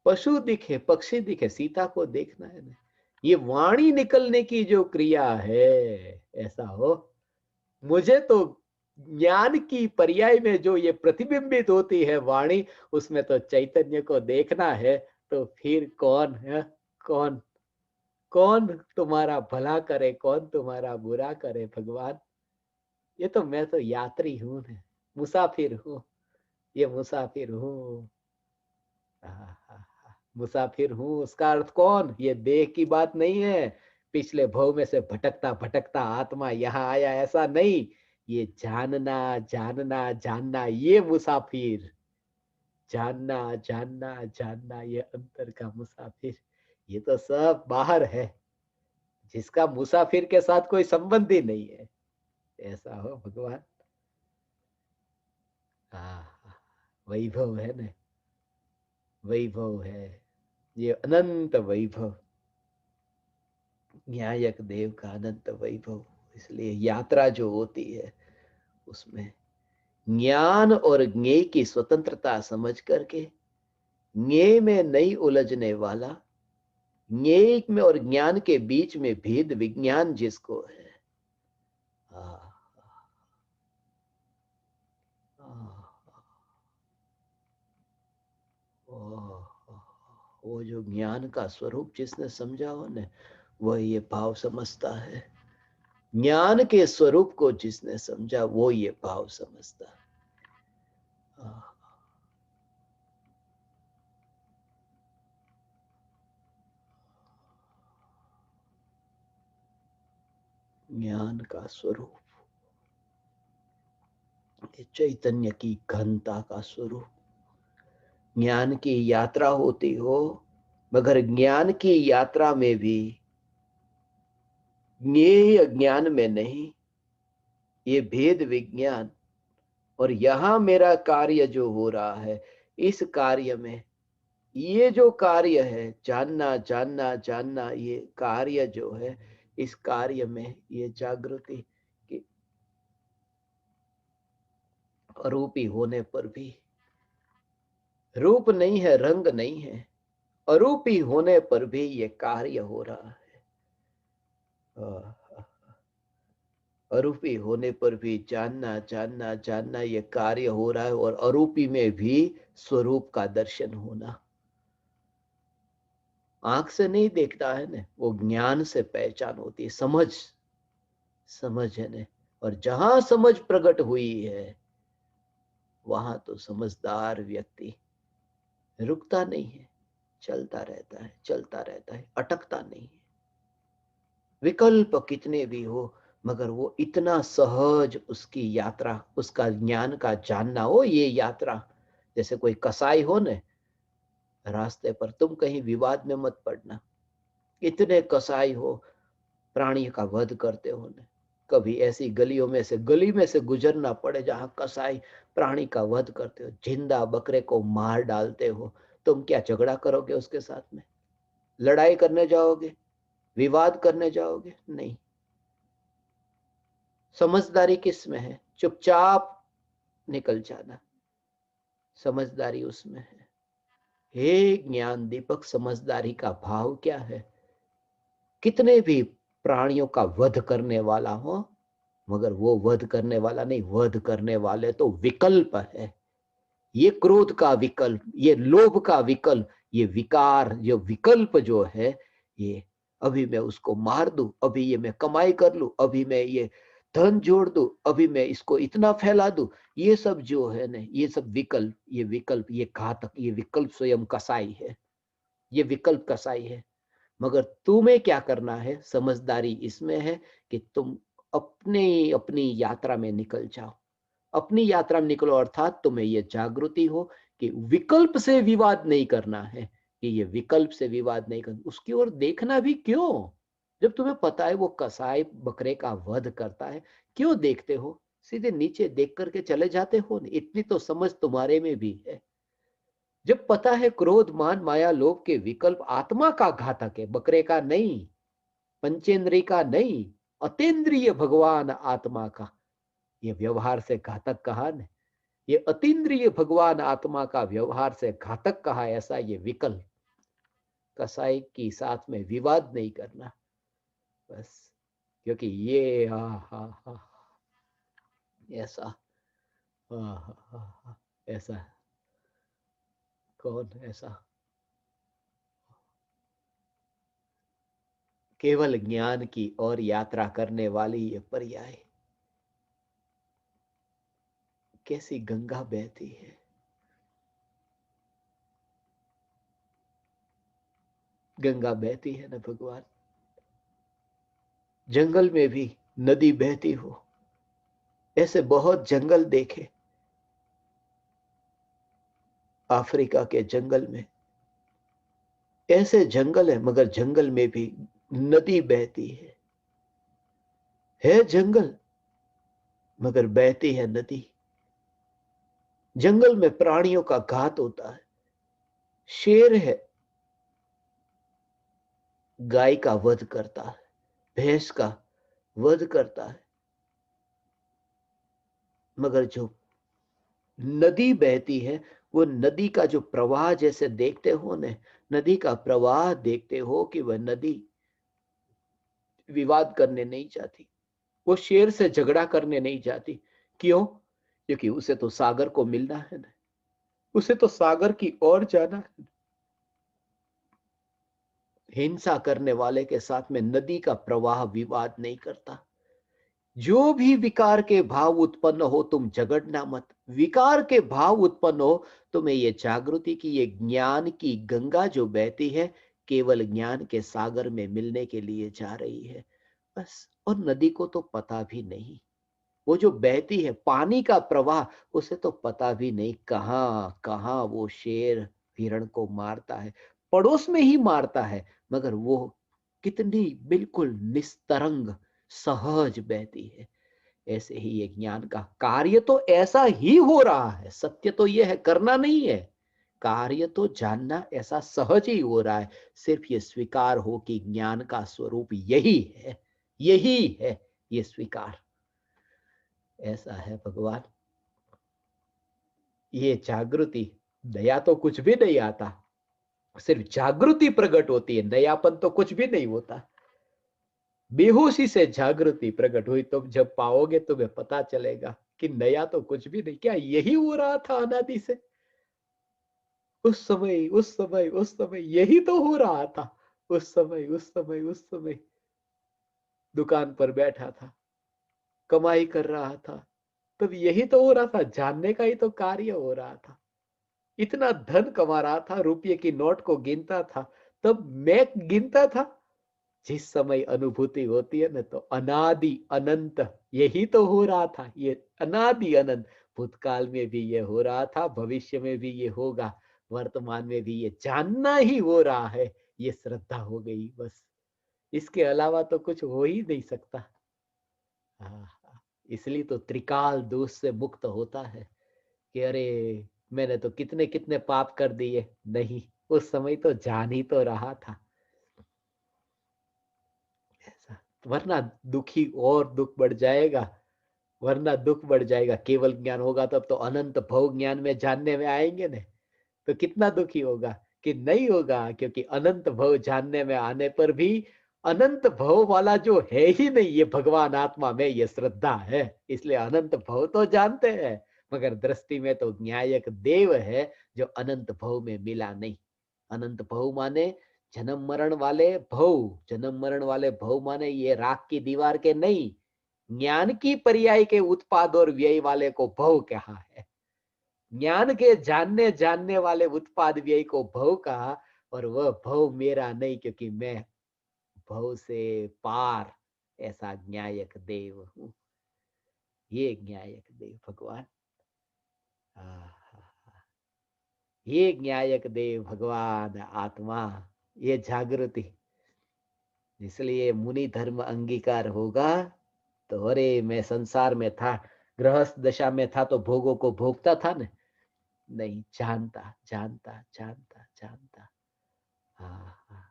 [SPEAKER 1] पशु दिखे पक्षी दिखे, सीता को देखना है ना। ये वाणी निकलने की जो क्रिया है, ऐसा हो, मुझे तो ज्ञान की पर्याय में जो ये प्रतिबिंबित होती है वाणी, उसमें तो चैतन्य को देखना है। तो फिर कौन है? कौन? कौन तुम्हारा भला करे, कौन तुम्हारा बुरा करे भगवान? ये तो मैं तो यात्री हूं ना, मुसाफिर हूं, ये मुसाफिर हूं। मुसाफिर हूं, उसका अर्थ कौन? ये देह की बात नहीं है, पिछले भव में से भटकता भटकता आत्मा यहाँ आया, ऐसा नहीं। ये जानना जानना जानना, ये मुसाफिर, जानना जानना जानना, ये अंतर का मुसाफिर। ये तो सब बाहर है, जिसका मुसाफिर के साथ कोई संबंध ही नहीं है। ऐसा हो भगवान। हाँ, वैभव है ना, वैभव है, ये अनंत वैभव, न्यायक देव का अनंत वैभव। इसलिए यात्रा जो होती है, उसमें ज्ञान और ज्ञेय की स्वतंत्रता समझ करके, ज्ञेय में नहीं उलझने वाला, ज्ञेय में और ज्ञान के बीच में भेद विज्ञान जिसको है, हाँ, हाँ, वो जो ज्ञान का स्वरूप जिसने समझा हो ना, वह ये भाव समझता है। ज्ञान के स्वरूप को जिसने समझा, वो ये भाव समझता है। ज्ञान का स्वरूप, चैतन्य की घनता का स्वरूप। ज्ञान की यात्रा होती हो, मगर ज्ञान की यात्रा में भी ज्ञेय ज्ञान में नहीं, ये भेद विज्ञान। और यहां मेरा कार्य जो हो रहा है, इस कार्य में, ये जो कार्य है, जानना जानना जानना, ये कार्य जो है, इस कार्य में ये जागृति की अरूपी होने पर भी, रूप नहीं है, रंग नहीं है, अरूपी होने पर भी ये कार्य हो रहा है। अरूपी होने पर भी जानना जानना जानना, ये कार्य हो रहा है। और अरूपी में भी स्वरूप का दर्शन होना, आंख से नहीं देखता है ना, वो ज्ञान से पहचान होती है, समझ, समझ है ना। और जहां समझ प्रकट हुई है, वहां तो समझदार व्यक्ति रुकता नहीं है, चलता रहता है, चलता रहता है, अटकता नहीं है। विकल्प कितने भी हो, मगर वो इतना सहज, उसकी यात्रा, उसका ज्ञान का जानना हो, ये यात्रा। जैसे कोई कसाई हो न रास्ते पर, तुम कहीं विवाद में मत पड़ना। इतने कसाई हो, प्राणी का वध करते हो न, कभी ऐसी गलियों में से, गली में से गुजरना पड़े जहां कसाई प्राणी का वध करते हो, जिंदा बकरे को मार डालते हो, तुम क्या झगड़ा करोगे उसके साथ में? लड़ाई करने जाओगे? विवाद करने जाओगे? नहीं। समझदारी किस में है? चुपचाप निकल जाना, समझदारी उसमें है। हे ज्ञान दीपक, समझदारी का भाव क्या है? कितने भी प्राणियों का वध करने वाला हो, मगर वो वध करने वाला नहीं, वध करने वाले तो विकल्प है। ये क्रोध का विकल्प, ये लोभ का विकल्प, ये विकार, जो विकल्प जो है, ये अभी मैं उसको मार दूं, अभी ये मैं कमाई कर लूं, अभी मैं ये धन जोड़ दूं, अभी मैं इसको इतना फैला दूं। ये सब जो है ना, ये सब विकल्प, ये विकल्प, ये घातक, ये विकल्प स्वयं कसाई है, ये विकल्प कसाई है। मगर तुम्हें क्या करना है, समझदारी इसमें है कि तुम अपनी अपनी यात्रा में निकल जाओ, अपनी यात्रा में निकलो, अर्थात तुम्हें यह जागृति हो कि विकल्प से विवाद नहीं करना है, कि ये विकल्प से विवाद नहीं करना, उसकी ओर देखना भी क्यों? जब तुम्हें पता है वो कसाई बकरे का वध करता है, क्यों देखते हो? सीधे नीचे देख करके चले जाते हो। इतनी तो समझ तुम्हारे में भी है। जब पता है क्रोध मान माया लोभ के विकल्प आत्मा का घातक है, बकरे का नहीं, पंचेंद्रिय का नहीं, अतेंद्रिय भगवान आत्मा का, ये व्यवहार से घातक कहा न, ये अतीन्द्रिय भगवान आत्मा का व्यवहार से घातक कहा, ऐसा ये विकल्प कसाई की साथ में विवाद नहीं करना बस। क्योंकि ये हा हा हा ऐसा, हा हा हा ऐसा, कौन ऐसा? केवल ज्ञान की और यात्रा करने वाली ये पर्याय, कैसी गंगा बहती है, गंगा बहती है ना भगवान। जंगल में भी नदी बहती हो, ऐसे बहुत जंगल देखे, अफ्रीका के जंगल में ऐसे जंगल है, मगर जंगल में भी नदी बहती है जंगल, मगर बहती है नदी। जंगल में प्राणियों का घात होता है, शेर है, गाय का वध करता है, भैंस का वध करता है, मगर जो नदी बहती है, वो नदी का जो प्रवाह जैसे देखते हो ने, नदी का प्रवाह देखते हो कि वह नदी विवाद करने नहीं चाहती, वो शेर से झगड़ा करने नहीं चाहती। क्यों? क्योंकि उसे तो सागर को मिलना है ना, उसे तो सागर की ओर जाना है। हिंसा करने वाले के साथ में नदी का प्रवाह विवाद नहीं करता। जो भी विकार के भाव उत्पन्न हो, तुम झगड़ना मत। विकार के भाव उत्पन्न हो, तुम्हें ये जागृति की, ये ज्ञान की गंगा जो बहती है, केवल ज्ञान के सागर में मिलने के लिए जा रही है बस। और नदी को तो पता भी नहीं, वो जो बहती है पानी का प्रवाह, उसे तो पता भी नहीं कहाँ कहाँ वो शेर हिरण को मारता है, पड़ोस में ही मारता है, मगर वो कितनी बिल्कुल निस्तरंग सहज बहती है। ऐसे ही ये ज्ञान का कार्य तो ऐसा ही हो रहा है, सत्य तो ये है, करना नहीं है, कार्य तो जानना ऐसा सहज ही हो रहा है। सिर्फ ये स्वीकार हो कि ज्ञान का स्वरूप यही है, यही है, ये स्वीकार। ऐसा है भगवान। ये जागृति, दया तो कुछ भी नहीं आता, सिर्फ जागृति प्रकट होती है, नयापन तो कुछ भी नहीं होता। बेहोशी से जागृति प्रकट हुई, तुम जब पाओगे तुम्हें पता चलेगा कि नया तो कुछ भी नहीं। क्या यही हो रहा था अनादि से? उस समय यही तो हो रहा था। उस समय दुकान पर बैठा था, कमाई कर रहा था, तब यही तो हो रहा था, जानने का ही तो कार्य हो रहा था। इतना धन कमा रहा था, रुपये की नोट को गिनता था, तब मैं गिनता था। जिस समय अनुभूति होती है ना, तो अनादि अनंत यही तो हो रहा था, ये अनादि अनंत। भूतकाल में भी ये हो रहा था, भविष्य में भी ये होगा, वर्तमान में भी ये जानना ही हो रहा है। ये श्रद्धा हो गई बस, इसके अलावा तो कुछ हो ही नहीं सकता। हाँ, इसलिए तो त्रिकाल दोष से मुक्त होता है कि अरे मैंने तो कितने कितने पाप कर दिए। नहीं, उस समय तो जान ही तो रहा था ऐसा। वरना दुखी और दुख बढ़ जाएगा, वरना दुख बढ़ जाएगा। केवल ज्ञान होगा तब तो अनंत भव ज्ञान में जानने में आएंगे ना, तो कितना दुखी होगा कि नहीं होगा। क्योंकि अनंत भव जानने में आने पर भी अनंत भव वाला जो है ही नहीं, ये भगवान आत्मा में ये श्रद्धा है, इसलिए अनंत भव तो जानते हैं, मगर दृष्टि में तो न्यायक देव है जो अनंत भव में मिला नहीं। अनंत भव माने जन्म मरण वाले भव, जन्म मरण वाले भव माने ये राख की दीवार के नहीं, ज्ञान की पर्याय के उत्पाद और व्यय वाले को भव कहा है। ज्ञान के जानने जानने वाले उत्पाद व्यय को भव कहा, और वह भव मेरा नहीं, क्योंकि मैं भव से पार ऐसा ज्ञायक देव हूं। ये ज्ञायक देव भगवान, ये ज्ञायक देव भगवान आत्मा, ये जागृति। इसलिए मुनि धर्म अंगीकार होगा तो, अरे मैं संसार में था, गृहस्थ दशा में था तो भोगों को भोगता था ना, नहीं, जानता जानता जानता जानता। हाँ हाँ।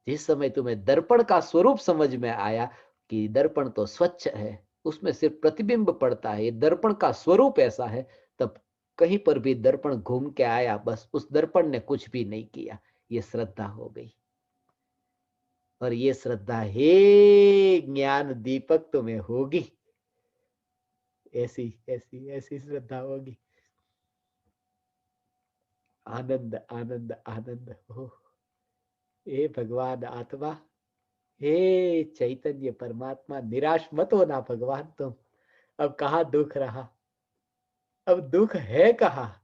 [SPEAKER 1] जिस समय तुम्हें दर्पण का स्वरूप समझ में आया कि दर्पण तो स्वच्छ है, उसमें सिर्फ प्रतिबिंब पड़ता है, ये दर्पण का स्वरूप ऐसा है, तब कहीं पर भी दर्पण घूम के आया, बस उस दर्पण ने कुछ भी नहीं किया, ये श्रद्धा हो गई। और ये श्रद्धा हे ज्ञान दीपक तुम्हें होगी, ऐसी ऐसी ऐसी श्रद्धा होगी। आनंद आनंद आनंद हो। हे भगवान आत्मा, हे चैतन्य परमात्मा, निराश मत होना भगवान तुम। अब कहाँ दुख रहा, अब दुख है कहाँ।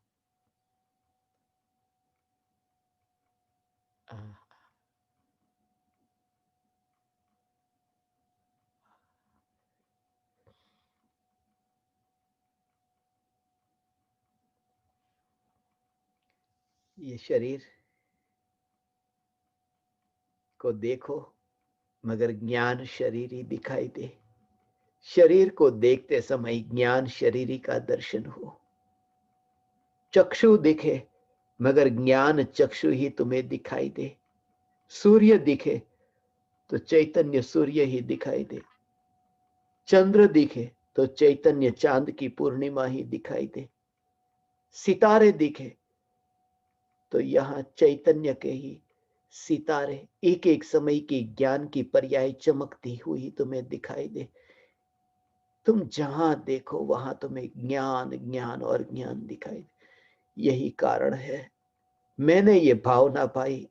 [SPEAKER 1] ये शरीर को देखो, मगर ज्ञान शरीर ही दिखाई दे। शरीर को देखते समय ज्ञान शरीरी का दर्शन हो। चक्षु दिखे, मगर ज्ञान चक्षु ही तुम्हें दिखाई दे। सूर्य दिखे तो चैतन्य सूर्य ही दिखाई दे। चंद्र दिखे तो चैतन्य चांद की पूर्णिमा ही दिखाई दे। सितारे दिखे तो यहां चैतन्य के ही सितारे एक एक समय की ज्ञान की पर्याय चमकती हुई तुम्हें दिखाई दे। तुम जहां देखो वहां तुम्हें ज्ञान ज्ञान और ज्ञान दिखाई दे। यही कारण है मैंने ये भावना पाई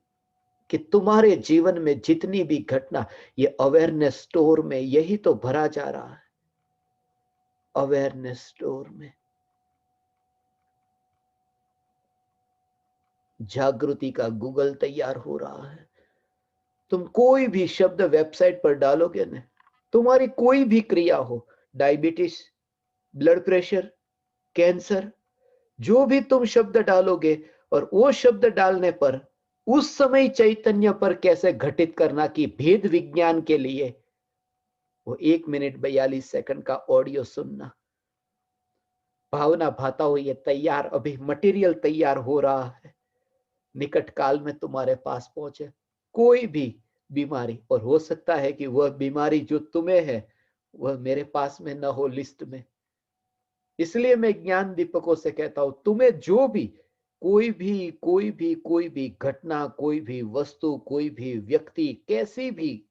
[SPEAKER 1] कि तुम्हारे जीवन में जितनी भी घटना, ये अवेयरनेस स्टोर में यही तो भरा जा रहा है। अवेयरनेस स्टोर में जागृति का गूगल तैयार हो रहा है। तुम कोई भी शब्द वेबसाइट पर डालोगे ना, तुम्हारी कोई भी क्रिया हो, डायबिटीज, ब्लड प्रेशर, कैंसर, जो भी तुम शब्द डालोगे, और वो शब्द डालने पर उस समय चैतन्य पर कैसे घटित करना कि भेद विज्ञान के लिए वो 1 मिनट 42 सेकंड का ऑडियो सुनना। भावना भाता हो ये तैयार, अभी मटेरियल तैयार हो रहा है, निकट काल में तुम्हारे पास पहुंचे। कोई भी बीमारी, और हो सकता है कि वह बीमारी जो तुम्हें है वह मेरे पास में न हो लिस्ट में। इसलिए मैं ज्ञान दीपकों से कहता हूं, तुम्हें जो भी कोई भी घटना, कोई भी वस्तु, कोई भी व्यक्ति, कैसी भी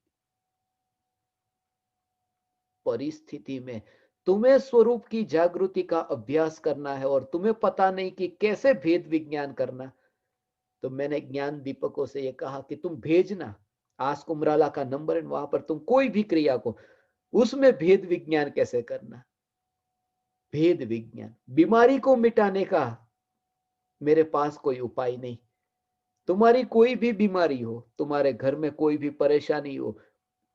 [SPEAKER 1] परिस्थिति में तुम्हें स्वरूप की जागृति का अभ्यास करना है, और तुम्हें पता नहीं कि कैसे भेद विज्ञान करना, तो मैंने ज्ञान दीपकों से यह कहा कि तुम भेजना आस्क उमराला का नंबर, वहां पर तुम कोई भी क्रिया को, उसमें भेद विज्ञान कैसे करना। भेद विज्ञान, बीमारी को मिटाने का मेरे पास कोई उपाय नहीं। तुम्हारी कोई भी बीमारी हो, तुम्हारे घर में कोई भी परेशानी हो,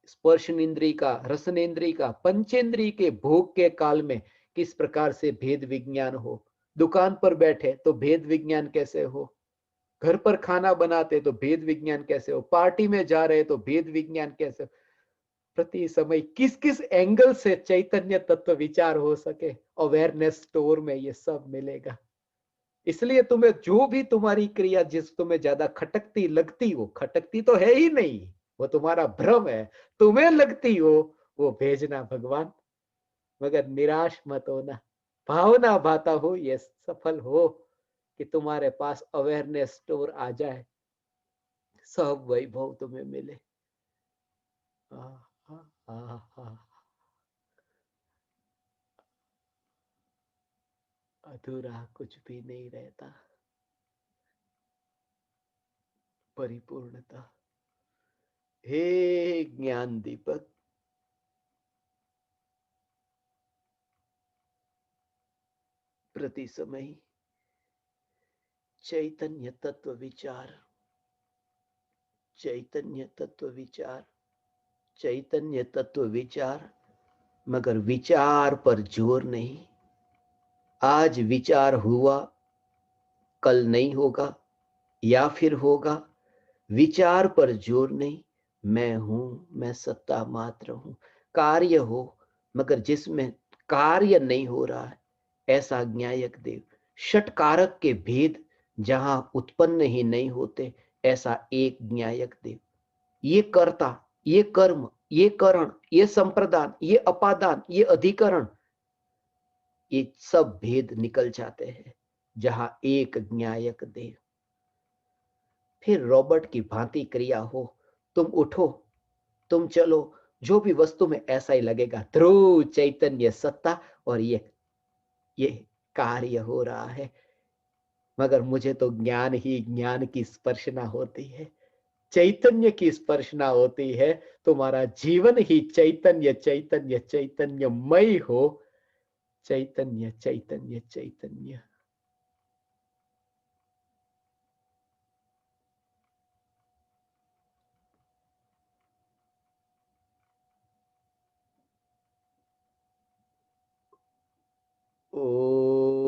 [SPEAKER 1] स्पर्शनेन्द्रिय का, रसनेन्द्रिय का, पंचेंद्रिय के भोग के काल में किस प्रकार से भेद विज्ञान हो। दुकान पर बैठे तो भेद विज्ञान कैसे हो, घर पर खाना बनाते तो भेद विज्ञान कैसे हो, पार्टी में जा रहे तो भेद विज्ञान कैसे हो। प्रति समय किस किस एंगल से चैतन्य तत्व विचार हो सके, अवेयरनेस स्टोर में ये सब मिलेगा। इसलिए तुम्हें जो भी तुम्हारी क्रिया जिस तुम्हें ज्यादा खटकती लगती हो, खटकती तो है ही नहीं, वो तुम्हारा भ्रम है, तुम्हें लगती हो, वो भेजना भगवान। मगर निराश मत होना, भावना भाता हो ये सफल हो कि तुम्हारे पास अवेयरनेस स्टोर आ जाए, सब वैभव तुम्हें मिले। आ, आ, आ, आ, अधूरा कुछ भी नहीं रहता, परिपूर्णता। हे ज्ञान दीपक, प्रति समय चैतन्य तत्व विचार, चैतन्य तत्व विचार, चैतन्य तत्व विचार, मगर विचार पर जोर नहीं। आज विचार हुआ, कल नहीं होगा, या फिर होगा। विचार पर जोर नहीं। मैं हूं, मैं सत्ता मात्र हूं। कार्य हो, मगर जिसमें कार्य नहीं हो रहा है, ऐसा ज्ञायक देव। षटकारक के भेद जहां उत्पन्न ही नहीं होते, ऐसा एक ज्ञायक देव। ये कर्ता, ये कर्म, ये करण, ये संप्रदान, ये अपादान, ये अधिकरण, ये सब भेद निकल जाते हैं जहां एक ज्ञायक देव। फिर रॉबर्ट की भांति क्रिया हो। तुम उठो, तुम चलो, जो भी वस्तु में ऐसा ही लगेगा, ध्रुव चैतन्य सत्ता, और ये कार्य हो रहा है। मगर मुझे तो ज्ञान ही ज्ञान की स्पर्शना होती है, चैतन्य की स्पर्शना होती है। तुम्हारा जीवन ही चैतन्य चैतन्य चैतन्यमय हो। चैतन्य चैतन्य चैतन्य। ओ